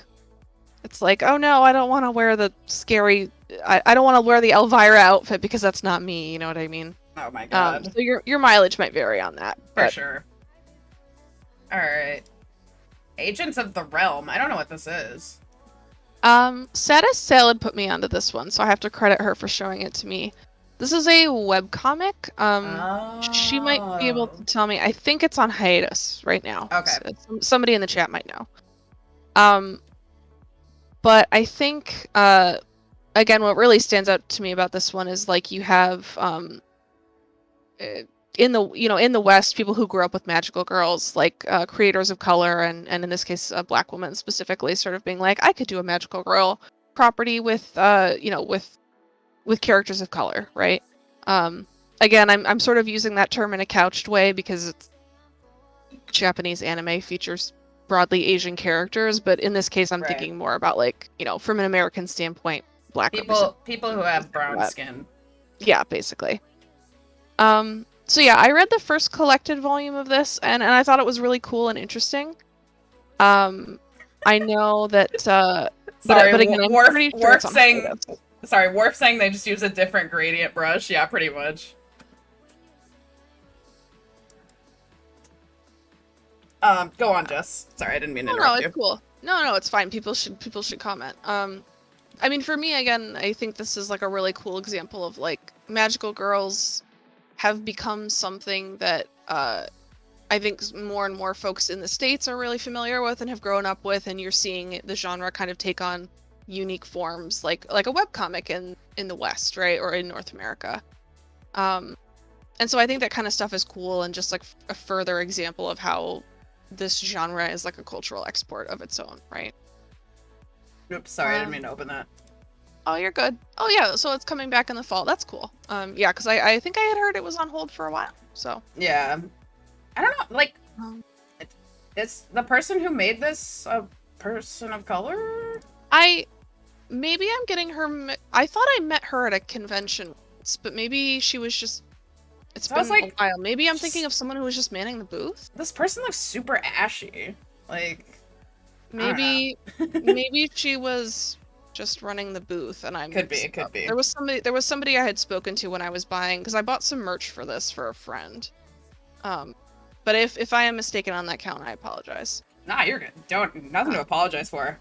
it's like, oh no, I don't want to wear the scary, I don't want to wear the Elvira outfit because that's not me, you know what I mean? Oh my god. So your mileage might vary on that. For sure. Alright. Agents of the Realm. I don't know what this is. Satis Salad put me onto this one, so I have to credit her for showing it to me. This is a webcomic. She might be able Oh. to tell me. I think it's on hiatus right now. Okay. So somebody in the chat might know. But I think, again, what really stands out to me about this one is like you have, in the West, people who grew up with magical girls, like creators of color, and in this case, Black women specifically, sort of being like, I could do a magical girl property with, with characters of color, right? Again, I'm sort of using that term in a couched way because it's Japanese anime features broadly Asian characters, but in this case, I'm Right. thinking more about like, from an American standpoint, Black People who have brown that. skin. Yeah, basically. So yeah, I read the first collected volume of this, and I thought it was really cool and interesting. I know that, Sorry, but again, I'm pretty sure it's on hiatus. Sorry, Worf saying they just use a different gradient brush. Yeah, pretty much. Go on, Jess. Sorry, I didn't mean to interrupt No, it's you. cool. No, it's fine. People should comment. I mean, for me, again, I think this is like a really cool example of like magical girls have become something that I think more and more folks in the States are really familiar with and have grown up with, and you're seeing the genre kind of take on unique forms, like a webcomic in the West, right, or in North America. And so I think that kind of stuff is cool, and just like a further example of how this genre is like a cultural export of its own, right? Oops, sorry, I didn't mean to open that. Oh, you're good. Oh yeah, so it's coming back in the fall. That's cool. Yeah, because I think I had heard it was on hold for a while. So yeah, I don't know. Like, it's the person who made this a person of color. Maybe I'm getting her. I thought I met her at a convention once, but maybe she was just. It's been a while. Maybe I'm thinking of someone who was just manning the booth. This person looks super ashy. Like, maybe maybe she was just running the booth, and I'm could be. There was somebody I had spoken to when I was buying, because I bought some merch for this for a friend. But if I am mistaken on that count, I apologize. Nah, you're good. Nothing to apologize for.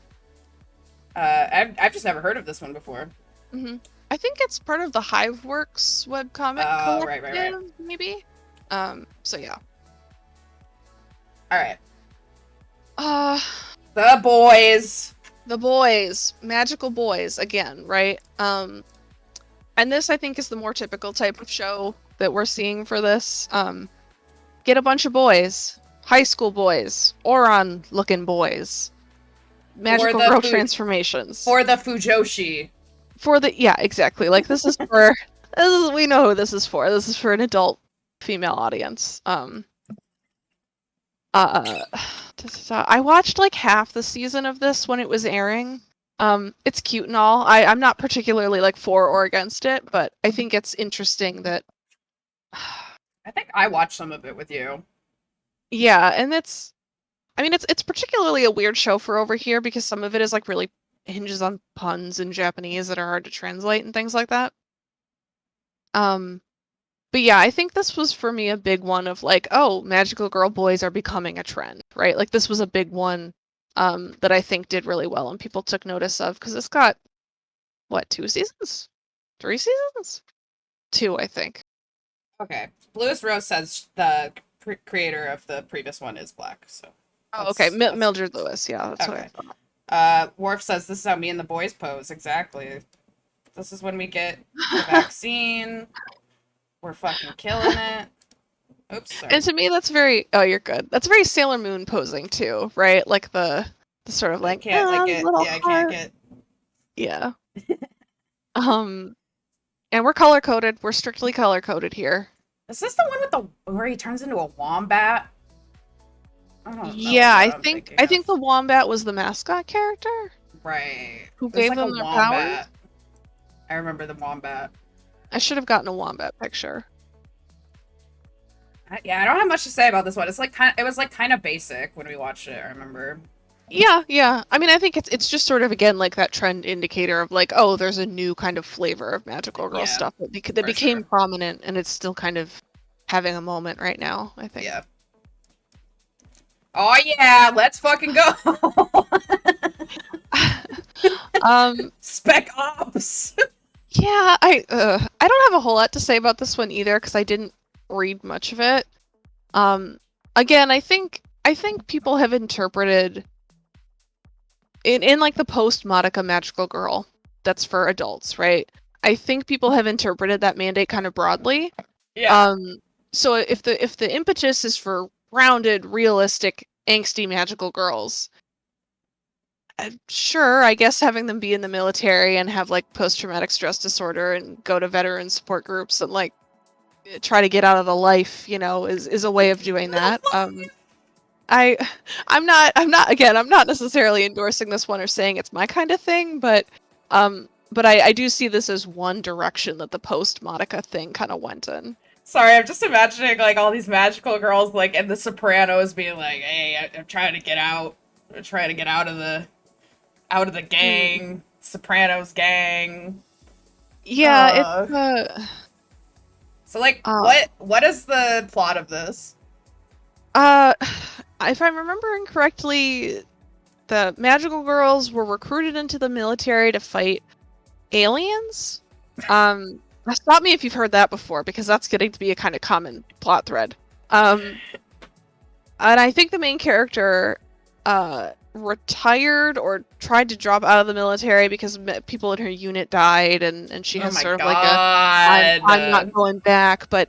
I've just never heard of this one before. Mm-hmm. I think it's part of the Hiveworks webcomic collective, right. Maybe. So yeah. All right. The boys. The boys, magical boys again, right? And this I think is the more typical type of show that we're seeing for this. Get a bunch of boys, high school boys, Oron-looking boys, magical girl transformations for the Fujoshi. Yeah, exactly. Like this is for we know who this is for. This is for an adult female audience. I watched like half the season of this when it was airing. It's cute and all. I'm not particularly like for or against it, but I think it's interesting that I think I watched some of it with you. Yeah, and it's particularly a weird show for over here because some of it is like really hinges on puns in Japanese that are hard to translate and things like that. But yeah, I think this was for me a big one of like, oh, magical girl boys are becoming a trend, right? Like this was a big one that I think did really well and people took notice of because it's got, what, 2 seasons? 3 seasons? 2, I think. Okay. Bluest Rose says the creator of the previous one is black, so. Oh, okay. Mildred Lewis, yeah, that's okay. What I thought. Worf says this is how me and the boys pose, exactly. This is when we get the vaccine. We're fucking killing it. Oops, sorry. And to me, that's very. Oh, you're good. That's very Sailor Moon posing too, right? Like the sort of like. I can't get. Yeah. And we're color coded. We're strictly color coded here. Is this the one with where he turns into a wombat? Yeah, I think the wombat was the mascot character. Right. Who gave them their powers? I remember the wombat. I should have gotten a wombat picture. Yeah, I don't have much to say about this one. It was kind of basic when we watched it, I remember. Yeah. I mean, I think it's just sort of again like that trend indicator of like, oh, there's a new kind of flavor of magical girl stuff that became prominent, and it's still kind of having a moment right now, I think. Yeah. Oh yeah, let's fucking go. um, Spec Ops. yeah, I don't have a whole lot to say about this one either because I didn't read much of it. Um, again, I think people have interpreted in like the post Madoka magical girl that's for adults, right? I think people have interpreted that mandate kind of broadly. Yeah. Um, so if the impetus is for rounded, realistic, angsty magical girls, sure, I guess having them be in the military and have like post-traumatic stress disorder and go to veteran support groups and like try to get out of the life, is a way of doing that. I I'm not necessarily endorsing this one or saying it's my kind of thing, but I do see this as one direction that the post Monica thing kind of went in. Sorry, I'm just imagining like all these magical girls like in The Sopranos being like, "Hey, I'm trying to get out. I'm trying to get out of the Mm. gang, Sopranos gang." Yeah, Uh, so like, uh what is the plot of this? uh if I'm remembering correctly, the magical girls were recruited into the military to fight aliens. Stop me if you've heard that before, because that's getting to be a kind of common plot thread. Um, and I think the main character retired or tried to drop out of the military because people in her unit died, and she Oh has my sort of like a I'm not god, going back, but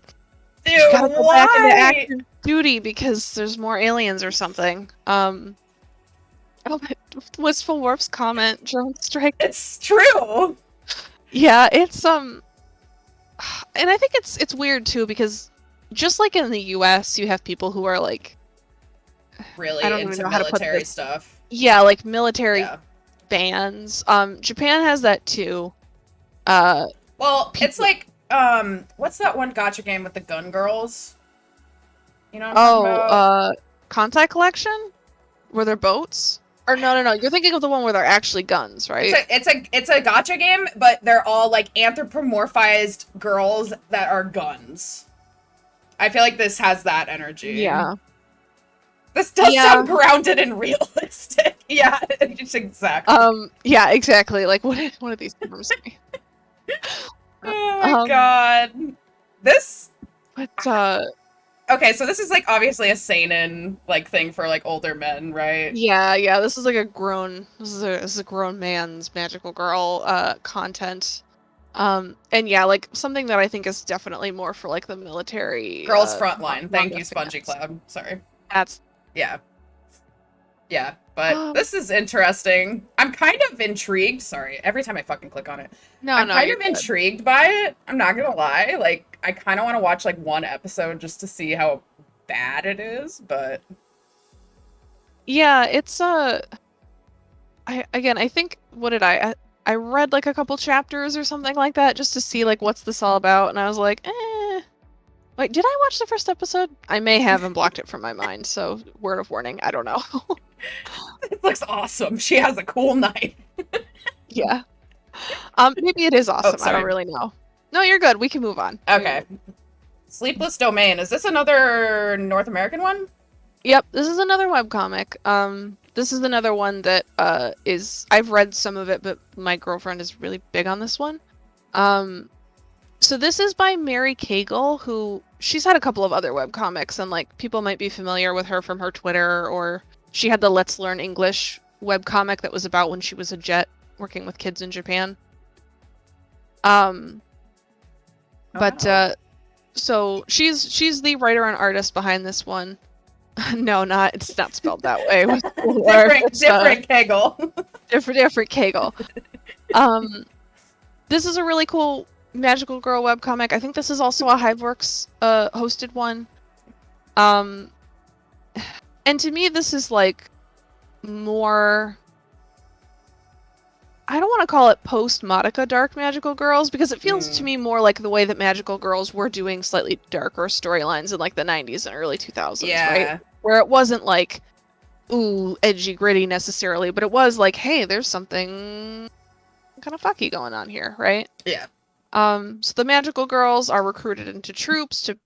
she dude, gotta go back into why? active duty because there's more aliens or something. Oh, but Wistful Warp's comment, drone strike. It's true. Yeah, it's and I think it's weird too because just like in the US, you have people who are like I Really don't even into know how to put military this. stuff. Yeah, like military Yeah. fans. Japan has that too. Uh, Well, it's people. like, what's that one gotcha game with the gun girls? You know what I'm talking Oh, about? Contact Collection, where they're boats. Or no. You're thinking of the one where they're actually guns, It's right? a gotcha game, but they're all like anthropomorphized girls that are guns. I feel like this has that energy. Yeah. This does Yeah. sound grounded and realistic. Yeah, it's exactly. Yeah, exactly. Like what did these terms say? Oh my Um, god. This but okay, so this is like obviously a seinen like thing for like older men, right? yeah, this is like this is a grown man's magical girl content. And yeah, like something that I think is definitely more for like the military Girls Frontline. Thank manga you, Spongy fans. Cloud. Sorry. That's Yeah. Yeah, but um this is interesting. I'm kind of intrigued. Sorry, every time I fucking click on it, I'm no, kind you're of good. intrigued by it. I'm not gonna lie. Like, I kind of want to watch like one episode just to see how bad it is. But Yeah, it's I think what did I read like a couple chapters or something like that just to see like what's this all about, and I was like, Wait, did I watch the first episode? I may have and blocked it from my mind, so word of warning, I don't know. it looks awesome. She has a cool knife. Yeah. Maybe it is Oh, awesome. I don't sorry. really know. No, you're good. We can move on. Okay. Sleepless Domain. Is this another North American one? Yep, this is another webcomic. This is another one that is I've read some of it, but my girlfriend is really big on this one. Um, so this is by Mary Cagle, who she's had a couple of other webcomics, and like people might be familiar with her from her Twitter, or she had the Let's Learn English webcomic that was about when she was a jet working with kids in Japan. Um, but Oh. so she's the writer and artist behind this one. No, it's not spelled that way. Different Kegel. Different Kegel. Um, this is a really cool magical girl webcomic. I think this is also a Hiveworks hosted one. And to me, this is like more. I don't want to call it post Madoka dark magical girls because it feels to me more like the way that magical girls were doing slightly darker storylines in like the 90s and early 2000s, right? Yeah. Where it wasn't like ooh edgy gritty necessarily, but it was like hey, there's something kind of fucky going on here, right? Yeah. So the magical girls are recruited into troops to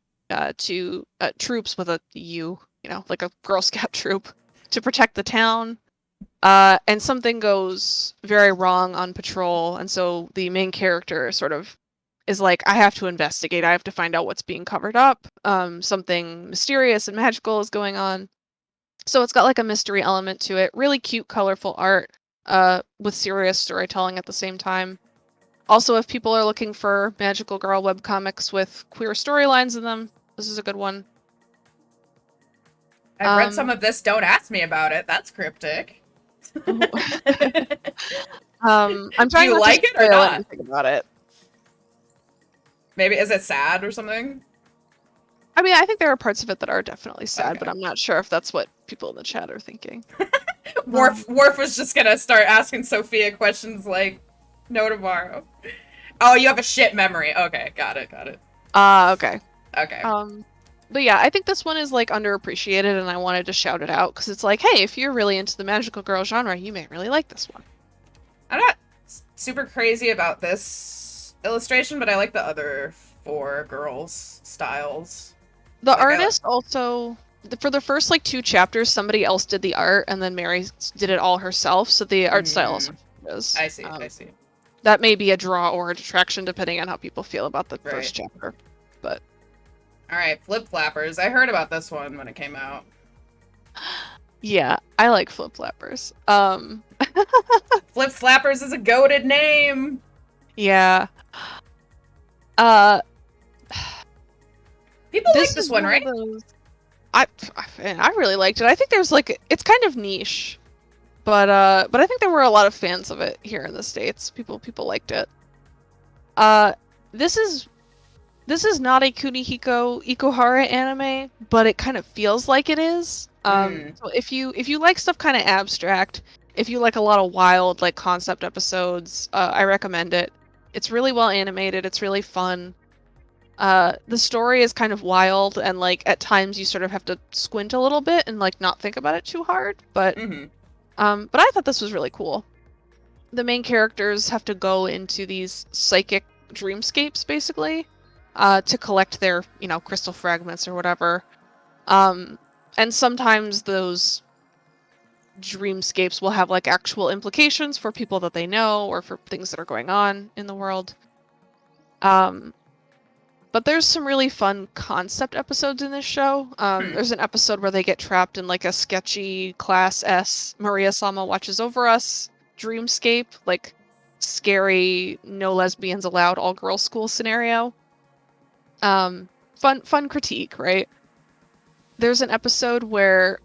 troops with a U like a Girl Scout troop to protect the town. And something goes very wrong on patrol, and so the main character sort of is like, I have to investigate. I have to find out what's being covered up. Something mysterious and magical is going on. So it's got like a mystery element to it. Really cute, colorful art, with serious storytelling at the same time. Also, if people are looking for magical girl webcomics with queer storylines in them, this is a good one. I've read some of this. Don't ask me about it. That's cryptic. I'm trying Do you not like to it or spoil not? anything about it. Maybe, is it sad or something? I mean, I think there are parts of it that are definitely sad, Okay. but I'm not sure if that's what people in the chat are thinking. Worf was just gonna start asking Sophia questions like, no tomorrow. Oh, you have a shit memory. Okay, got it. Okay. Okay. But yeah, I think this one is like underappreciated, and I wanted to shout it out because it's like, hey, if you're really into the magical girl genre, you may really like this one. I'm not super crazy about this illustration, but I like the other 4 girls' styles. The Like, artist also, for the first like 2 chapters, somebody else did the art, and then Mary did it all herself. So the art style also is. I see. That may be a draw or a detraction depending on how people feel about the Right. first chapter. But all right, Flip Flappers. I heard about this one when it came out. yeah, I like Flip Flappers. Flip Flappers is a goated name. Yeah. People like this one, right? I really liked it. I think there's like, it's kind of niche, but I think there were a lot of fans of it here in the States. People liked it. This is not a Kunihiko Ikuhara anime, but it kind of feels like it is. So if you like stuff kind of abstract, if you like a lot of wild like concept episodes, I recommend it. It's really well animated. It's really fun. The story is kind of wild, and like at times you sort of have to squint a little bit and like not think about it too hard. But I thought this was really cool. The main characters have to go into these psychic dreamscapes basically, to collect their crystal fragments or whatever. And sometimes those dreamscapes will have like actual implications for people that they know or for things that are going on in the world. But there's some really fun concept episodes in this show. There's an episode where they get trapped in like a sketchy Class S Maria-sama Watches Over Us dreamscape, like scary, no lesbians allowed, all girls school scenario. Fun critique, right? There's an episode where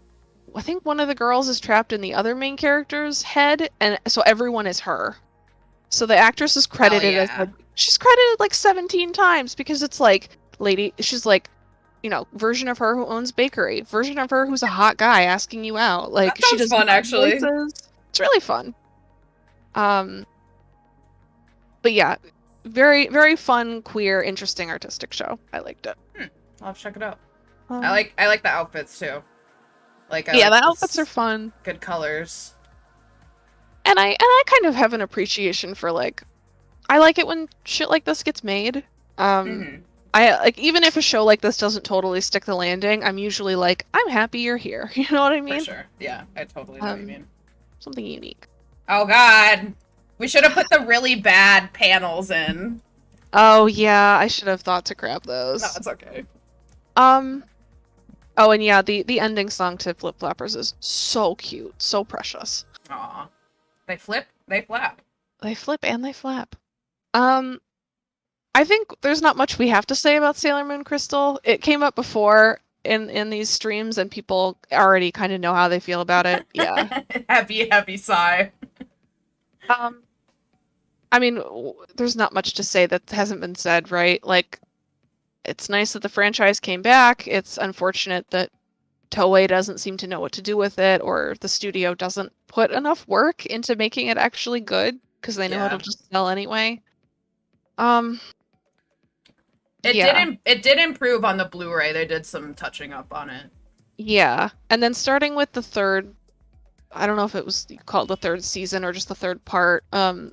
I think one of the girls is trapped in the other main character's head, and so everyone is her. So the actress is credited as like, she's credited like 17 times because it's like, she's like, version of her who owns bakery, version of her who's a hot guy asking you out. Like, that sounds she does fun, actually. voices. It's really fun. But yeah, very, very fun, queer, interesting, artistic show. I liked it. I'll have to check it out. I like the outfits too. Like, the outfits are fun. Good colors. And I kind of have an appreciation for like, I like it when shit like this gets made. I like, even if a show like this doesn't totally stick the landing, I'm usually like, I'm happy you're here. You know what I mean? For sure. Yeah, I totally know what you mean. Something unique. Oh god, we should have put the really bad panels in. Oh yeah, I should have thought to grab those. No, it's okay. Oh, and yeah, the ending song to Flip Flappers is so cute, so precious. Aw. They flip, they flap. They flip and they flap. I think there's not much we have to say about Sailor Moon Crystal. It came up before in these streams, and people already kind of know how they feel about it. Yeah. heavy sigh. I mean, there's not much to say that hasn't been said, right? Like, it's nice that the franchise came back. It's unfortunate that Toei doesn't seem to know what to do with it, or the studio doesn't put enough work into making it actually good, because they know it'll just sell anyway. It did improve on the Blu-ray. They did some touching up on it. Yeah, and then starting with the third, I don't know if it was called the third season or just the third part,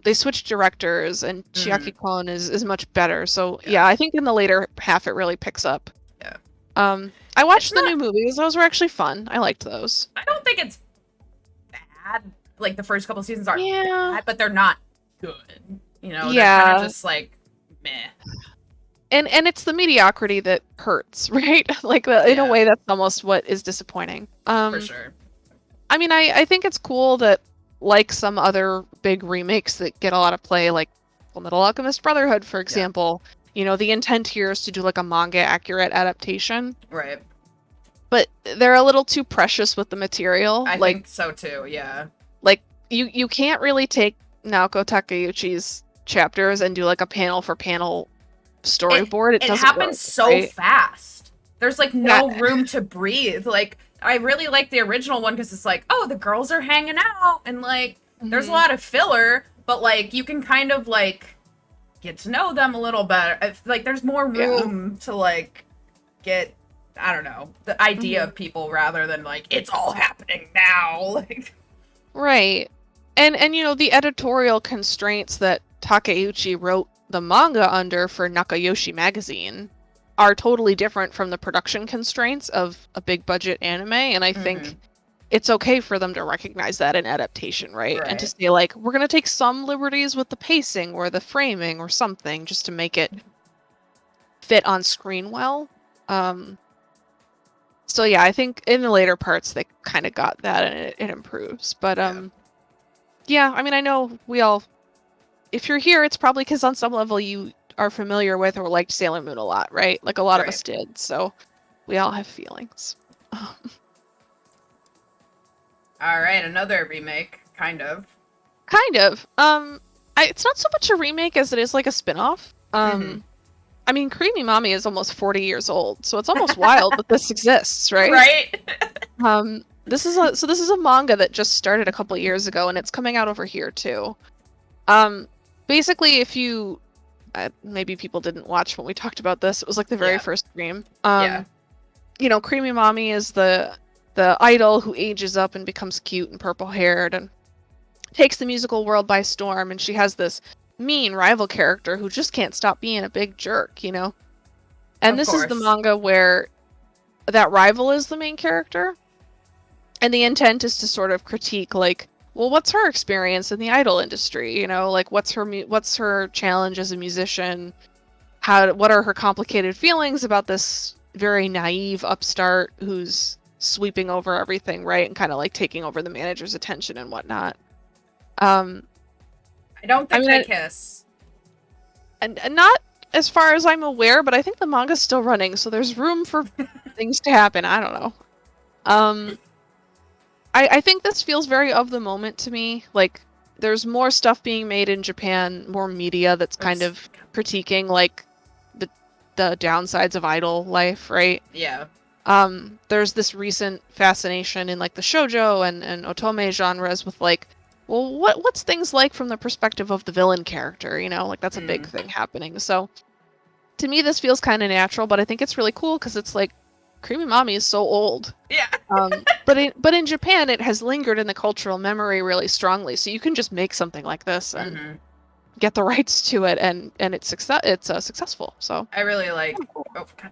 they switched directors, and Chiaki Kon is much better. So yeah, I think in the later half it really picks up. Yeah. I It's watched the not. new movies. Those were actually fun. I liked those. I don't think it's bad. Like the first couple seasons aren't Yeah. bad, but they're not good. They're kind of Yeah. just like meh. And it's the mediocrity that hurts, right? Like in a Yeah, way that's almost what is disappointing. for sure. I mean, I think it's cool that, like some other big remakes that get a lot of play, like Fullmetal Alchemist Brotherhood, for Yeah, example, the intent here is to do like a manga accurate adaptation, right. but they're a little too precious with the material. I think so too. Yeah. Like you can't really take Naoko Takeuchi's chapters and do like a panel for panel It storyboard. It it doesn't work, happens so right? fast. There's like Yeah. no room to breathe. Like I really like the original one because it's like, oh, the girls are hanging out and like there's a Mhm. lot of filler, but like you can kind of like get to know them a little better. Like there's more Yeah. room to like get I don't know, the idea Mhm. of people rather than like it's all happening now. Like Right. And the editorial constraints that Takeuchi wrote the manga under for Nakayoshi magazine are totally different from the production constraints of a big budget anime, and I think it's okay for them to recognize that in adaptation, right? And to right. say like, we're going to take some liberties with the pacing or the framing or something just to make it fit on screen well. Um so yeah, I think in the later parts they kind of got that and it improves. But Yeah. yeah, I mean, I know we all, if you're here, it's probably because on some level you are familiar with or liked Sailor Moon a lot, right? Like a lot of Right. us did. So we all have feelings. All right, another remake, kind of. Kind of. It's not so much a remake as it is like a spin-off. Mm-hmm. I mean, Creamy Mommy is almost 40 years old, so it's almost wild that this exists, right? Right? This is a manga that just started a couple years ago, and it's coming out over here too. Um, basically, if you maybe people didn't watch when we talked about this, it was like the very Yeah. first stream. Yeah. Creamy Mommy is the idol who ages up and becomes cute and purple haired and takes the musical world by storm, and she has this mean rival character who just can't stop being a big jerk. And Of this is the course. manga where that rival is the main character, and the intent is to sort of critique, like, well, what's her experience in the idol industry? Like what's her challenge as a musician? What are her complicated feelings about this very naive upstart who's sweeping over everything, right, and kind of like taking over the manager's attention and whatnot. I don't I think mean, they kiss. and not as far as I'm aware, but I think the manga's still running, so there's room for things to happen. I don't know. I think this feels very of the moment to me. Like, there's more stuff being made in Japan, more media that's kind of critiquing like the downsides of idol life, right? Yeah. There's this recent fascination in like the shoujo and otome genres with like, well, what's things like from the perspective of the villain character, like that's a big thing happening. So to me this feels kind of natural, but I think it's really cool because it's like Creamy Mommy is so old. Yeah. But in Japan it has lingered in the cultural memory really strongly, so you can just make something like this and get the rights to it, and it's successful. So I really like. Oh, God.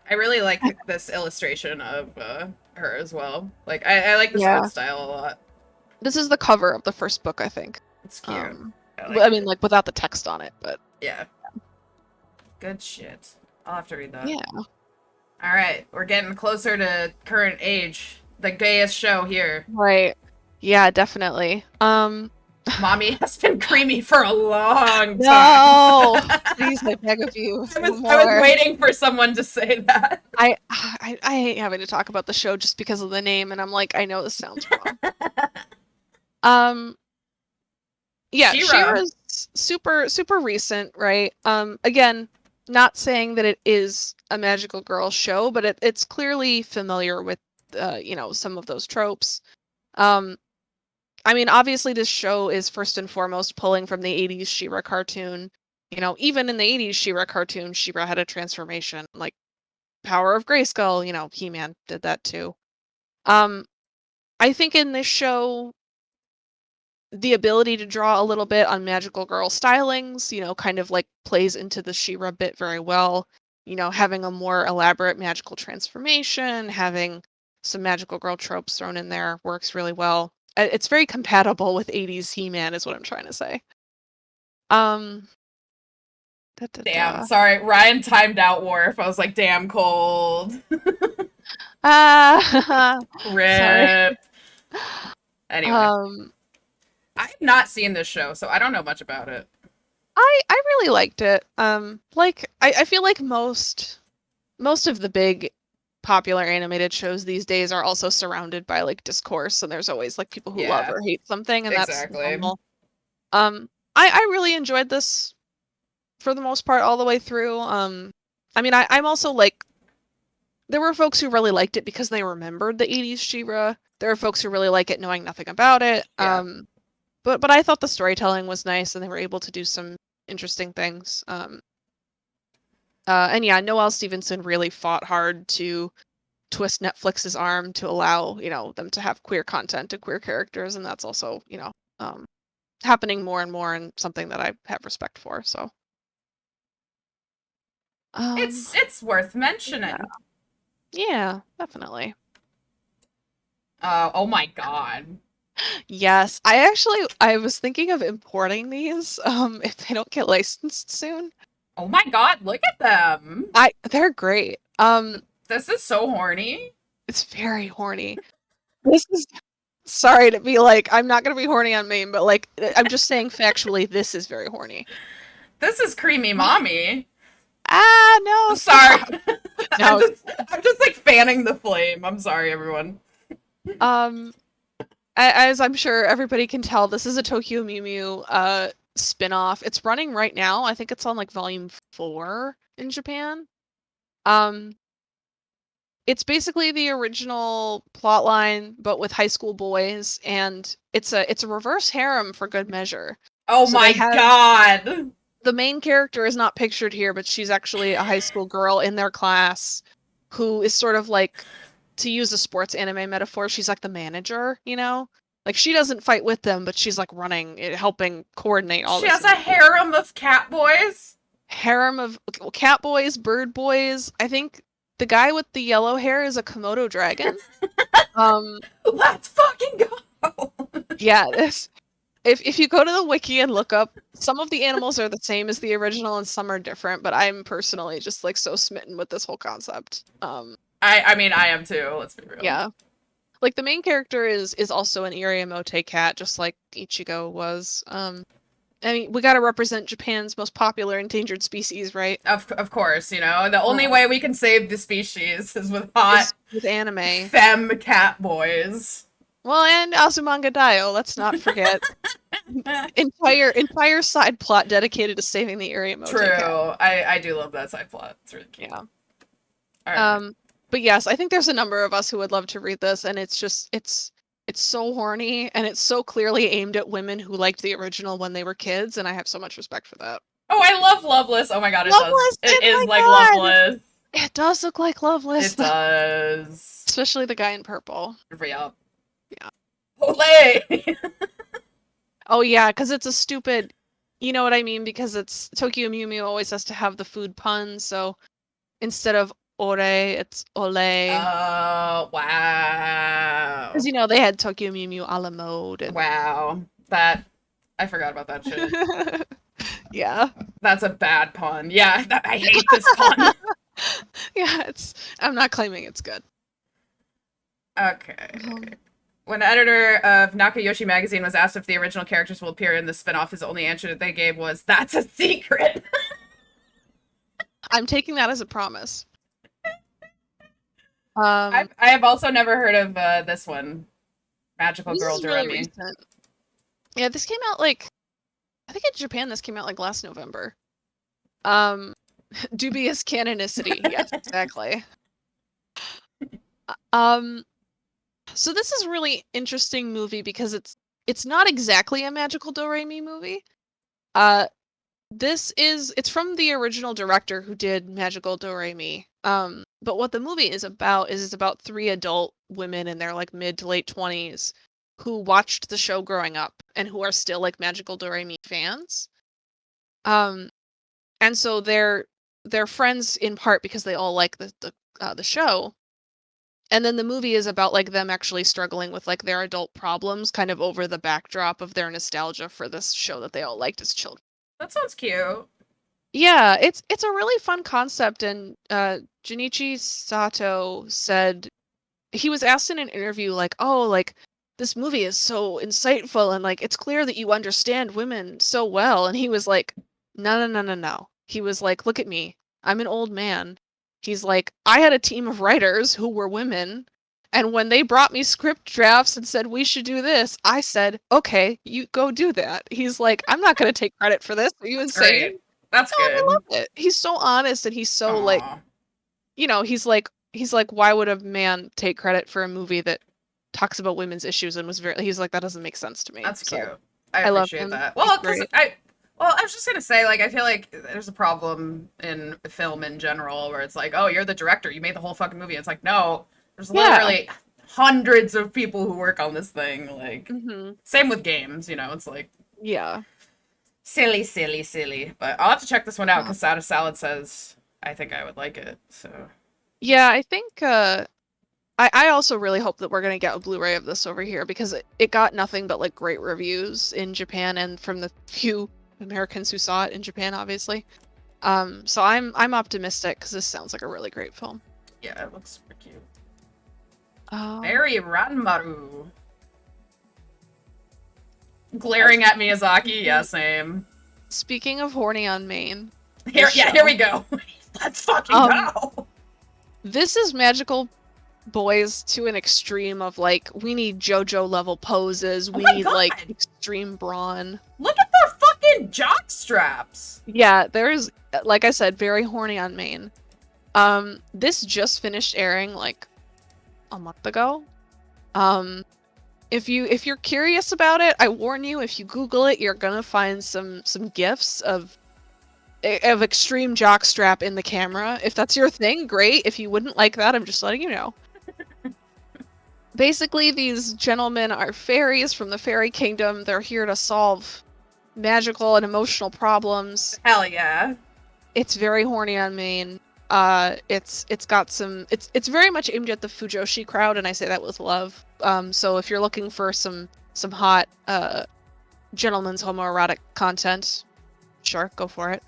I really like this illustration of her as well. Like, I like this art yeah, style a lot. this is the cover of the first book, I think. It's cute. I I like mean, it. like without the text on it, but Yeah. Good shit. I'll have to read that. yeah, All right, we're getting closer to current age. The gayest show here. right, yeah, definitely. Mommy has been creamy for a long time. No, please, I beg of you, I no was more. waiting for someone to say that. I hate having to talk about the show just because of the name, and I'm like, I know this sounds wrong. Yeah, She-Ra. She-Ra's super recent, right? Again, not saying that it is a magical girl show, but it's clearly familiar with some of those tropes. I mean, obviously this show is first and foremost pulling from the 80s She-Ra cartoon. Even in the 80s She-Ra cartoon, She-Ra had a transformation, like Power of Grayskull, He-Man did that too. I think in this show the ability to draw a little bit on magical girl stylings, kind of like plays into the She-Ra bit very well. having a more elaborate magical transformation, having some magical girl tropes thrown in there works really well. It's very compatible with 80s He-Man is what I'm trying to say. Um da, da, Damn, da. sorry. Ryan timed out Worf. I was like, damn cold. Ah, sorry. Rip. Anyway, Um I have not seen this show, so I don't know much about it. I really liked it. Like I feel like most of the big popular animated shows these days are also surrounded by like discourse, and there's always like people who love Yeah, or hate something, and that's exactly. normal. I really enjoyed this for the most part all the way through. I mean, I'm also like, there were folks who really liked it because they remembered the 80s She-Ra. There are folks who really like it knowing nothing about it. Yeah. But I thought the storytelling was nice, and they were able to do some interesting things. And yeah, Noelle Stevenson really fought hard to twist Netflix's arm to allow, them to have queer content and queer characters, and that's also, happening more and more, and something that I have respect for. So, It's worth yeah, mentioning. yeah, definitely. Oh my god. Yes, I was thinking of importing these, if they don't get licensed soon. Oh my god, look at them. They're great. This is so horny. It's very horny. This is sorry to be like, I'm not gonna be horny on main, but like, I'm just saying factually, this is very horny. This is creamy mommy. Ah, no, Sorry. stop. I'm No. just I'm just like fanning the flame. I'm sorry, everyone. Um, as I'm sure everybody can tell, this is a Tokyo Mew Mew spin-off. It's running right now. I think it's on like volume 4 in Japan. Um, it's basically the original plotline, but with high school boys, and it's a reverse harem for good measure. Oh So they my have god. the main character is not pictured here, but she's actually a high school girl in their class who is sort of like, to use a sports anime metaphor, she's like the manager, Like she doesn't fight with them, but she's like running, helping coordinate all She this has a harem of cat boys. harem of cat boys, bird boys. I think the guy with the yellow hair is a Komodo dragon. Um, Let's fucking go. yeah, this if you go to the wiki and look up, some of the animals are the same as the original and some are different, but I'm personally just like so smitten with this whole concept. I mean I am too, let's be real. Yeah. Like the main character is also an Iriomote cat, just like Ichigo was. I mean, we gotta represent Japan's most popular endangered species, right? Of course, the only way we can save the species is with hot Is with anime. femme cat boys. Well, and Azumanga Daioh, let's not forget. Entire side plot dedicated to saving the Iriomote True. cat. I do love that side plot. It's really cute. Yeah. All right. But yes, I think there's a number of us who would love to read this, and it's so horny, and it's so clearly aimed at women who liked the original when they were kids, and I have so much respect for that. Oh, I love Loveless. Oh my god, it Loveless! does. It Oh is my like god! Loveless. It does look like Loveless. It does. Especially the guy in purple. Yup. Yeah. Olay! Oh yeah, because it's a stupid. You know what I mean? Because it's Tokyo Mew Mew always has to have the food puns, so instead of ore, it's ole. Oh, wow. Because they had Tokyo Mew Mew a la mode. And... Wow. I forgot about that shit. Yeah. That's a bad pun. Yeah, I hate this pun. Yeah, I'm not claiming it's good. Okay. When the editor of Nakayoshi magazine was asked if the original characters will appear in the spinoff, his only answer that they gave was, "That's a secret." I'm taking that as a promise. I have also never heard of this one, Magical this Girl is really Doremi. recent. Yeah, this came out like, I think in Japan this came out like last November. Dubious canonicity. Yes, exactly. So this is a really interesting movie because it's not exactly a Magical Doremi movie. It's from the original director who did Magical Doremi. But what the movie is about is it's about 3 adult women in their like mid to late 20s who watched the show growing up and who are still like Magical Doremi fans. And so they're friends in part because they all like the show. And then the movie is about like them actually struggling with like their adult problems, kind of over the backdrop of their nostalgia for this show that they all liked as children. That sounds cute. Yeah, it's a really fun concept, and Junichi Sato said he was asked in an interview like, "Oh, like this movie is so insightful and like it's clear that you understand women so well." And he was like, "No, no, no, no, no." He was like, "Look at me. I'm an old man." He's like, "I had a team of writers who were women, and when they brought me script drafts and said we should do this, I said, "Okay, you go do that." He's like, "I'm not going to take credit for this. Are you That's insane?" great. That's No, and I good. love it. He's so honest and he's so like, Aw. he's like, why would a man take credit for a movie that talks about women's issues and was very he's like, that doesn't make sense to me. That's So cute. I I love appreciate him. that. He's Well, because great. I was just gonna say, like, I feel like there's a problem in film in general where it's like, oh, you're the director, you made the whole fucking movie. It's like, no, there's Yeah. literally hundreds of people who work on this thing. Like, Hmm. same with games, it's like Yeah. silly, silly, silly. But I'll have to check this one out Uh, because Sada Salad says I think I would like it. So yeah, I think I also really hope that we're gonna get a Blu-ray of this over here because it got nothing but like great reviews in Japan and from the few Americans who saw it in Japan, obviously. So I'm optimistic because this sounds like a really great film. yeah, it looks super cute. Um, Very Ranmaru. Glaring at Miyazaki, yeah, same. Speaking of horny on Maine, Here, this yeah, show. here we go. Let's fucking go. This is magical boys to an extreme of like we need JoJo level poses, we my need God. like extreme brawn. Look at their fucking jock straps. Yeah, there's like I said, very horny on Maine. This just finished airing like a month ago. If you're curious about it, I warn you, if you Google it, you're gonna find some gifs of extreme jockstrap in the camera. If that's your thing, great. If you wouldn't like that, I'm just letting you know. Basically, these gentlemen are fairies from the fairy kingdom. They're here to solve magical and emotional problems. Hell yeah. It's very horny on Maine. It's got some. It's very much aimed at the Fujoshi crowd, and I say that with love. So if you're looking for some hot gentleman's homoerotic content, sure, go for it.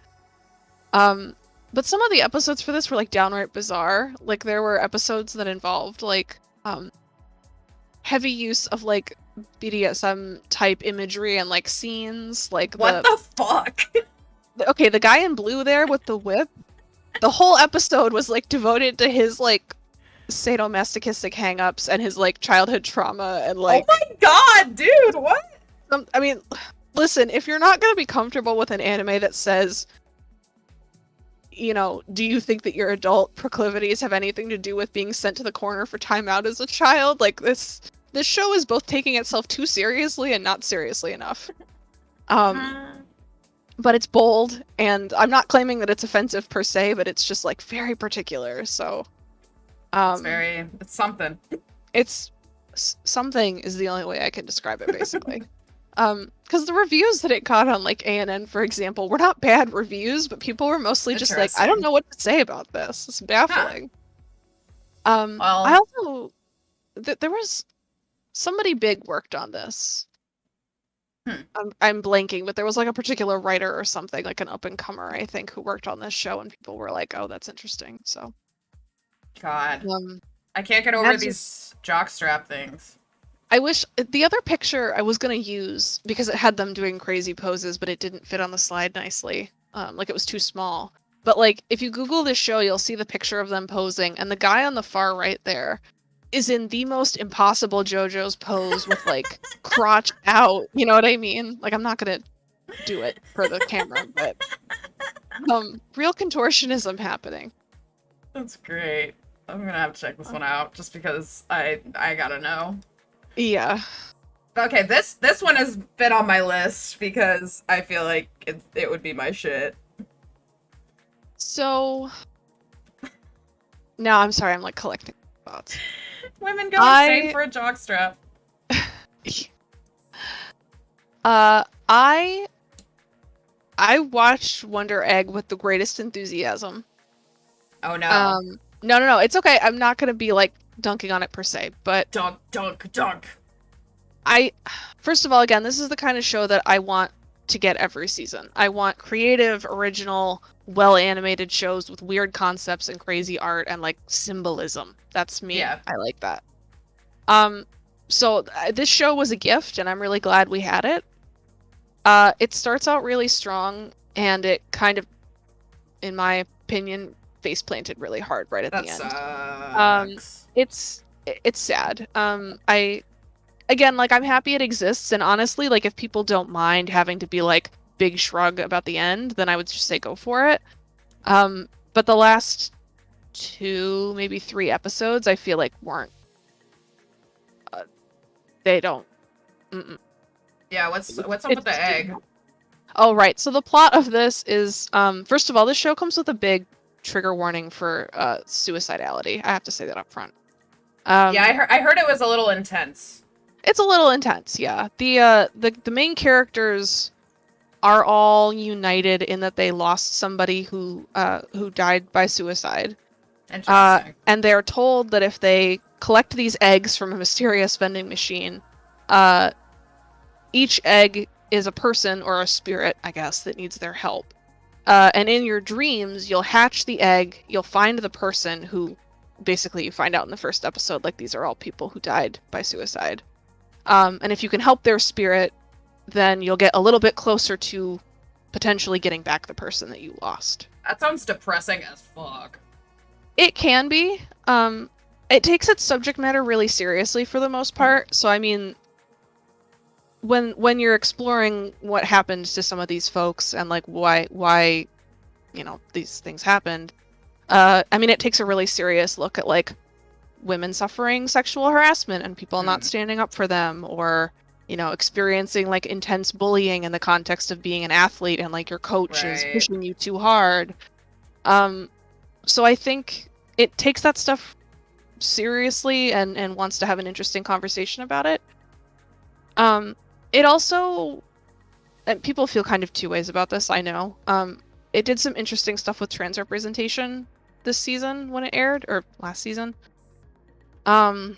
But some of the episodes for this were like downright bizarre. Like there were episodes that involved like heavy use of like BDSM type imagery and like scenes. Like What the fuck? okay, the guy in blue there with the whip. The whole episode was like devoted to his like sadomasochistic hangups and his like childhood trauma and like. Oh my god, dude! What? I mean, listen, if you're not gonna be comfortable with an anime that says, you know, do you think that your adult proclivities have anything to do with being sent to the corner for timeout as a child? Like this show is both taking itself too seriously and not seriously enough. But it's bold, and I'm not claiming that it's offensive per se, but it's just like very particular. So, it's something. It's something is the only way I can describe it, basically. Because the reviews that it got on like ANN, for example, were not bad reviews, but people were mostly just like, I don't know what to say about this. It's baffling. Well, I also there was somebody big worked on this. I'm blanking, but there was like a particular writer or something, like an up-and-comer, I think, who worked on this show, and people were like, "Oh, that's interesting." So, God, I can't get over these jockstrap things. I wish the other picture I was gonna use because it had them doing crazy poses, but it didn't fit on the slide nicely. Like it was too small. But like, if you Google this show, you'll see the picture of them posing, and the guy on the far right there is in the most impossible JoJo's pose with like crotch out. You know what I mean? Like I'm not gonna do it for the camera, but real contortionism happening. That's great. I'm gonna have to check this one out just because I gotta know. Yeah. Okay, this one has been on my list because I feel like it would be my shit. So no, I'm sorry, I'm like collecting thoughts. Women go insane for a jockstrap. I watched Wonder Egg with the greatest enthusiasm. Oh no. No, it's okay. I'm not gonna be like dunking on it per se, but Dunk, dunk, dunk. I, first of all, again, this is the kind of show that I want to get every season. I want creative, original, well-animated shows with weird concepts and crazy art and like symbolism. That's me. Yeah. I like that. So this show was a gift, and I'm really glad we had it. It starts out really strong, and it kind of, in my opinion, face planted really hard right at the end. Sucks. It's sad. I again, like, I'm happy it exists, and honestly, like, if people don't mind having to be like big shrug about the end, then I would just say go for it. But the last 2, maybe 3 episodes, I feel like weren't. They don't. Mm-mm. Yeah, what's up with the egg? Oh, right. So the plot of this is, first of all, this show comes with a big trigger warning for suicidality. I have to say that up front. Yeah, I heard it was a little intense. It's a little intense, yeah. The main characters are all united in that they lost somebody who died by suicide. Interesting. And they're told that if they collect these eggs from a mysterious vending machine, each egg is a person or a spirit, I guess, that needs their help. And in your dreams, you'll hatch the egg, you'll find the person who, basically, you find out in the first episode, like, these are all people who died by suicide. And if you can help their spirit, then you'll get a little bit closer to potentially getting back the person that you lost. That sounds depressing as fuck. It can be. It takes its subject matter really seriously for the most part. So, I mean, when you're exploring what happened to some of these folks and like why these things happened, I mean, it takes a really serious look at like women suffering sexual harassment and people not standing up for them, or experiencing like intense bullying in the context of being an athlete and like your coach is pushing you too hard. So I think it takes that stuff seriously and wants to have an interesting conversation about it. It also, and people feel kind of two ways about this, I know. It did some interesting stuff with trans representation this season when it aired, or last season. The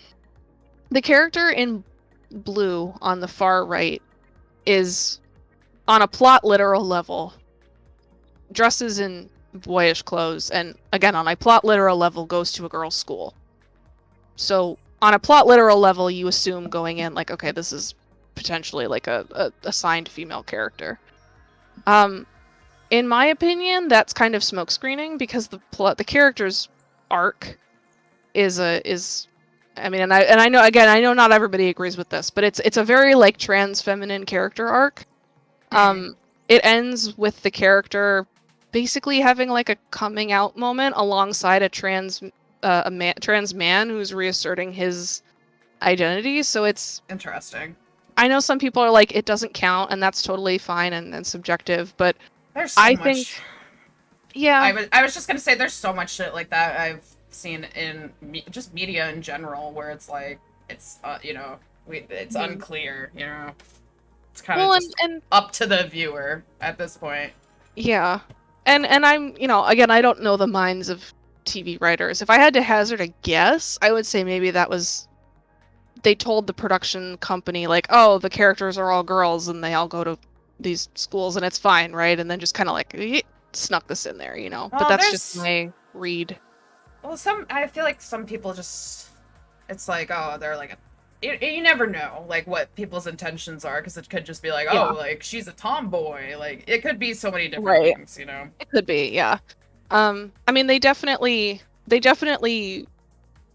character in blue on the far right is, on a plot literal level, dresses in boyish clothes, and again, on a plot literal level, goes to a girls' school. So, on a plot literal level, you assume going in, like, okay, this is potentially like a assigned female character. In my opinion, that's kind of smokescreening, because the character's arc is I mean, and I know, again, I know not everybody agrees with this, but it's a very like trans feminine character arc. It ends with the character basically having like a coming out moment alongside a trans man who's reasserting his identity. So it's interesting. I know some people are like, it doesn't count, and that's totally fine and subjective, but there's so much. Think, yeah, I was just gonna say there's so much shit like that I've seen in just media in general, where it's like it's it's unclear, it's kind of and up to the viewer at this point. Yeah, and I'm again, I don't know the minds of TV writers. If I had to hazard a guess, I would say maybe that was, they told the production company like, oh, the characters are all girls and they all go to these schools and it's fine, right? And then just kind of like snuck this in there, Well, but that's just my read. Well, I feel like some people just, it's like, oh, they're like, you never know, like, what people's intentions are, because it could just be like, oh, like, she's a tomboy, like, it could be so many different things, It could be, yeah. I mean, they definitely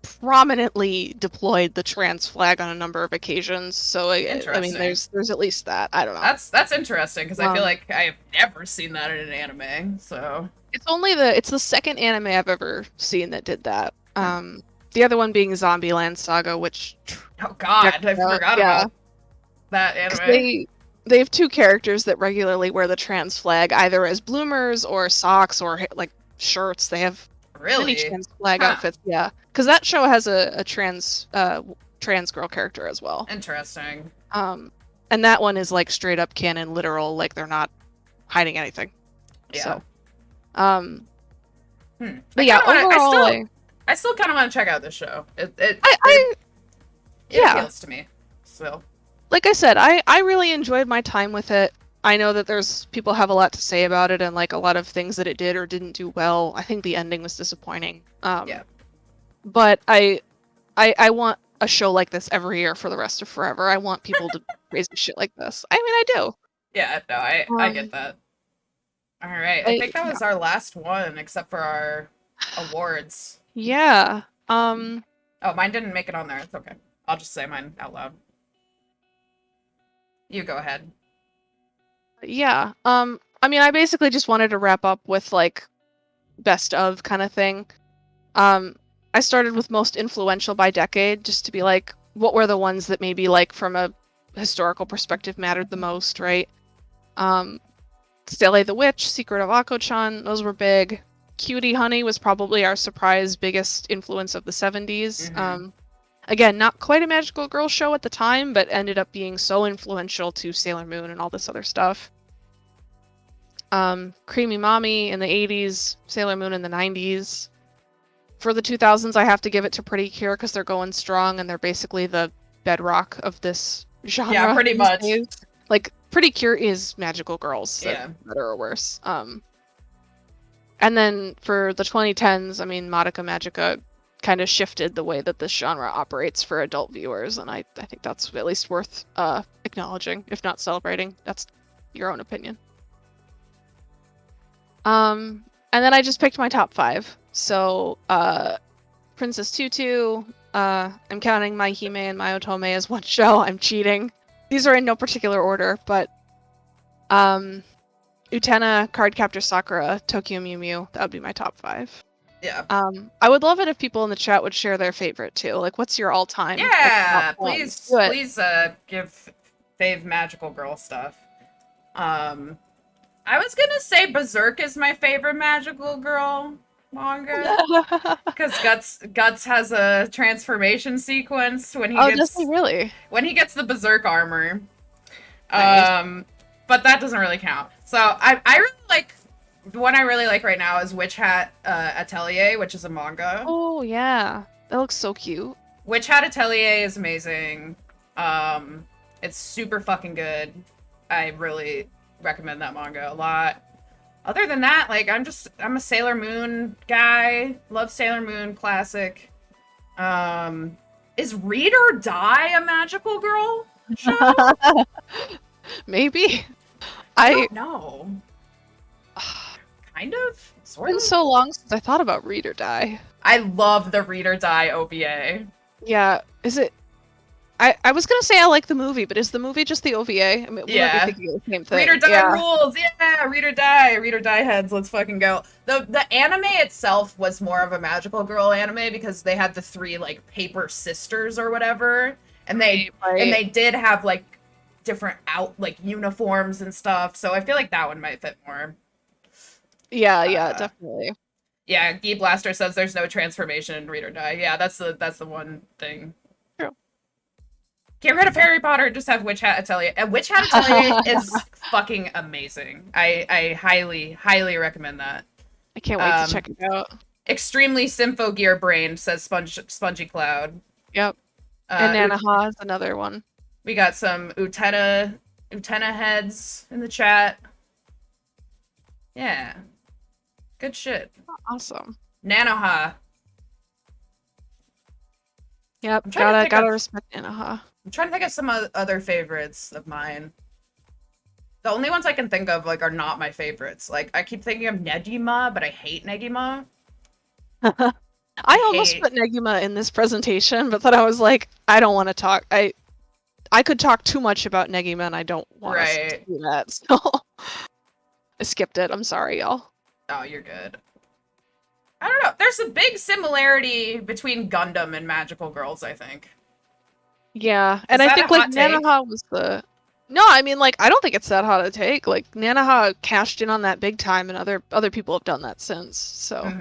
prominently deployed the trans flag on a number of occasions, so I mean, there's at least that. I don't know. That's interesting, because I feel like I have never seen that in an anime, so... It's the second anime I've ever seen that did that. The other one being Zombieland Saga, which... Oh god, I forgot about that anime. They have 2 characters that regularly wear the trans flag, either as bloomers or socks or like shirts. They have many trans flag outfits, yeah. Because that show has a trans girl character as well. Interesting. And that one is like straight up canon, literal, like they're not hiding anything. Yeah. So, But yeah, overall, I still kind of want to check out this show. It yeah, appeals to me. So, like I said, I really enjoyed my time with it. I know that there's people have a lot to say about it and like a lot of things that it did or didn't do well. I think the ending was disappointing. yeah. But I want a show like this every year for the rest of forever. I want people to crazy shit like this. I mean, I do. Yeah, no, I get that. All right. I think that was our last one, except for our awards. Yeah. Oh, mine didn't make it on there. It's okay. I'll just say mine out loud. You go ahead. Yeah. I mean, I basically just wanted to wrap up with like best of kind of thing. I started with most influential by decade, just to be like, what were the ones that maybe like from a historical perspective mattered the most, right? Stele the Witch, Secret of Ako-chan, those were big. Cutie Honey was probably our surprise biggest influence of the 70s. Again, not quite a magical girl show at the time, but ended up being so influential to Sailor Moon and all this other stuff. Creamy Mommy in the 80s, Sailor Moon in the 90s. For the 2000s, I have to give it to Pretty Cure because they're going strong and they're basically the bedrock of this genre. Yeah, pretty much. Like, Pretty Cure is magical girls, better or worse. And then for the 2010s, I mean, Madoka Magica kind of shifted the way that this genre operates for adult viewers, and I think that's at least worth acknowledging, if not celebrating. That's your own opinion. And then I just picked my top 5. So, Princess Tutu, I'm counting My Hime and My Otome as one show. I'm cheating. These are in no particular order, but Utena, Cardcaptor Sakura, Tokyo Mew Mew, that would be my top 5. Yeah. I would love it if people in the chat would share their favorite too. Like, what's your all-time? Yeah, please give fave magical girl stuff. I was gonna say Berserk is my favorite magical girl manga because Guts has a transformation sequence when he does he really? When he gets the Berserk armor. Nice. But that doesn't really count. So I really like. The one I really like right now is Witch Hat Atelier, which is a manga. Oh, yeah. That looks so cute. Witch Hat Atelier is amazing. It's super fucking good. I really recommend that manga a lot. Other than that, like, I'm a Sailor Moon guy. Love Sailor Moon classic. Is Read or Die a magical girl show? Maybe. I don't know. Kind of? Sort of? It's been so long since I thought about Read or Die. I love the Read or Die OVA. Yeah. Is it... I was gonna say I like the movie, but is the movie just the OVA? I mean, we might be thinking of the same thing. Read or Die rules! Yeah! Read or Die! Read or Die heads, let's fucking go. The anime itself was more of a magical girl anime because they had the 3, like, paper sisters or whatever. And they did have, like, different uniforms and stuff, so I feel like that one might fit more. Yeah, definitely. Yeah, Gee Blaster says there's no transformation in Read or Die. Yeah, that's the one thing. True. Get rid of Harry Potter, just have Witch Hat Atelier. And Witch Hat Atelier is fucking amazing. I highly, highly recommend that. I can't wait to check it out. Extremely Sympho Gear Brain, says Spongy Cloud. Yep. And Nanaha is another one. We got some Utena heads in the chat. Yeah. Good shit. Awesome. Nanoha. Yep, gotta respect Nanoha. I'm trying to think of some other favorites of mine. The only ones I can think of, like, are not my favorites. Like, I keep thinking of Negima, but I hate Negima. I almost put Negima in this presentation, but then I was like, I don't want to talk. I could talk too much about Negima, and I don't want to do that, so I skipped it. I'm sorry, y'all. Oh, you're good. I don't know. There's a big similarity between Gundam and magical girls, I think. Yeah, and I think, like, Nanoha was the... No, I mean, like, I don't think it's that hot a take. Like, Nanoha cashed in on that big time, and other people have done that since, so...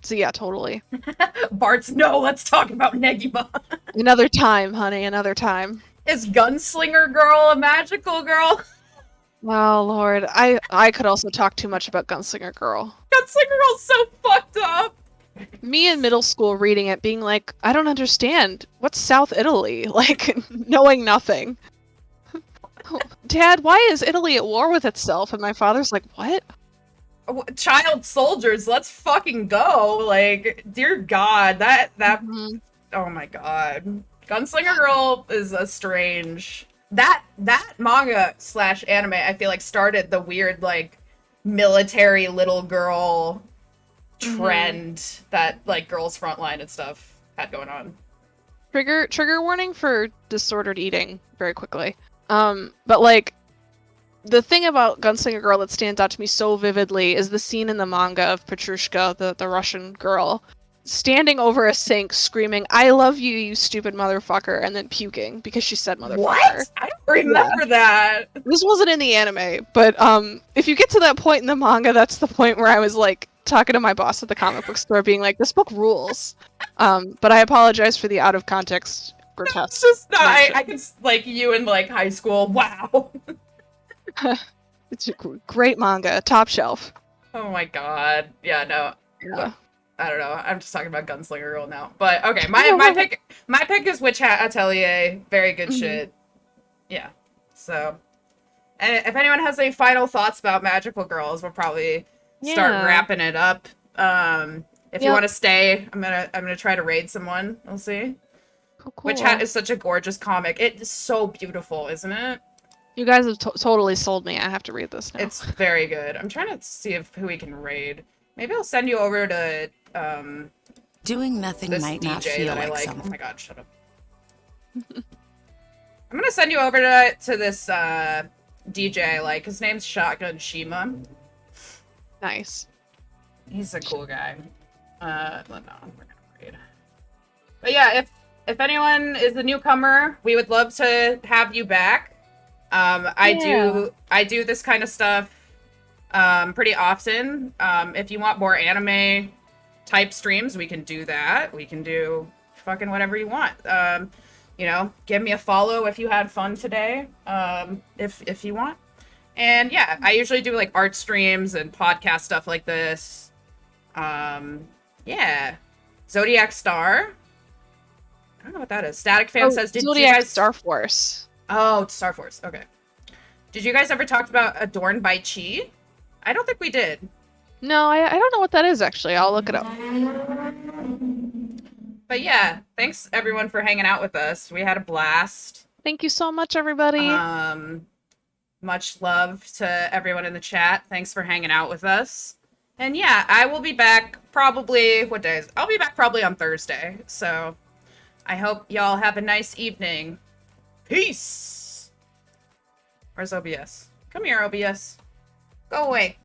So yeah, totally. Bart's, no, let's talk about Negima. Another time, honey, another time. Is Gunslinger Girl a magical girl? Oh, Lord. I could also talk too much about Gunslinger Girl. Gunslinger Girl's so fucked up. Me in middle school reading it, being like, I don't understand. What's South Italy? Like, knowing nothing. Dad, why is Italy at war with itself? And my father's like, what? Child soldiers, let's fucking go. Like, dear God, that Mhm. oh my God. Gunslinger Girl is a strange that manga slash anime I feel like started the weird like military little girl trend that like Girls Frontline and stuff had going on. Trigger warning for disordered eating very quickly. But like the thing about Gunslinger Girl that stands out to me so vividly is the scene in the manga of Petrushka, the Russian girl, standing over a sink screaming, "I love you, you stupid motherfucker," and then puking because she said motherfucker. What? I don't remember that. This wasn't in the anime, but if you get to that point in the manga, that's the point where I was like talking to my boss at the comic book store being like, this book rules. But I apologize for the out of context grotesque. It's just no, I can like you in like high school. Wow. It's a great manga, top shelf. Oh my God. Yeah, no. Yeah. I don't know. I'm just talking about Gunslinger Girl now. But okay, my pick is Witch Hat Atelier. Very good shit. Yeah. So, and if anyone has any final thoughts about Magical Girls, we'll probably start wrapping it up. If you want to stay, I'm gonna try to raid someone. We'll see. Cool. Witch Hat is such a gorgeous comic. It is so beautiful, isn't it? You guys have totally sold me. I have to read this now. It's very good. I'm trying to see who we can raid. Maybe I'll send you over to doing nothing this might DJ not feel that I like like. something. Oh my God, shut up. I'm gonna send you over to this DJ I like. His name's Shotgun Shima. Nice. He's a cool guy. But no, we're gonna raid. But yeah, if anyone is a newcomer, we would love to have you back. I do this kind of stuff pretty often. If you want more anime type streams, we can do that. We can do fucking whatever you want. You know, give me a follow if you had fun today. If you want. And yeah, I usually do like art streams and podcast stuff like this. Yeah. Zodiac Star. I don't know what that is. Static Fan says, did Zodiac you guys... Star Force. Oh, Star Force. Okay. Did you guys ever talk about Adorned by Chi? I don't think we did. No, I don't know what that is, actually. I'll look it up. But yeah, thanks everyone for hanging out with us. We had a blast. Thank you so much, everybody. Much love to everyone in the chat. Thanks for hanging out with us. And yeah, I will be back probably... What days? I'll be back probably on Thursday. So I hope y'all have a nice evening. Peace! Where's OBS? Come here, OBS. Go away.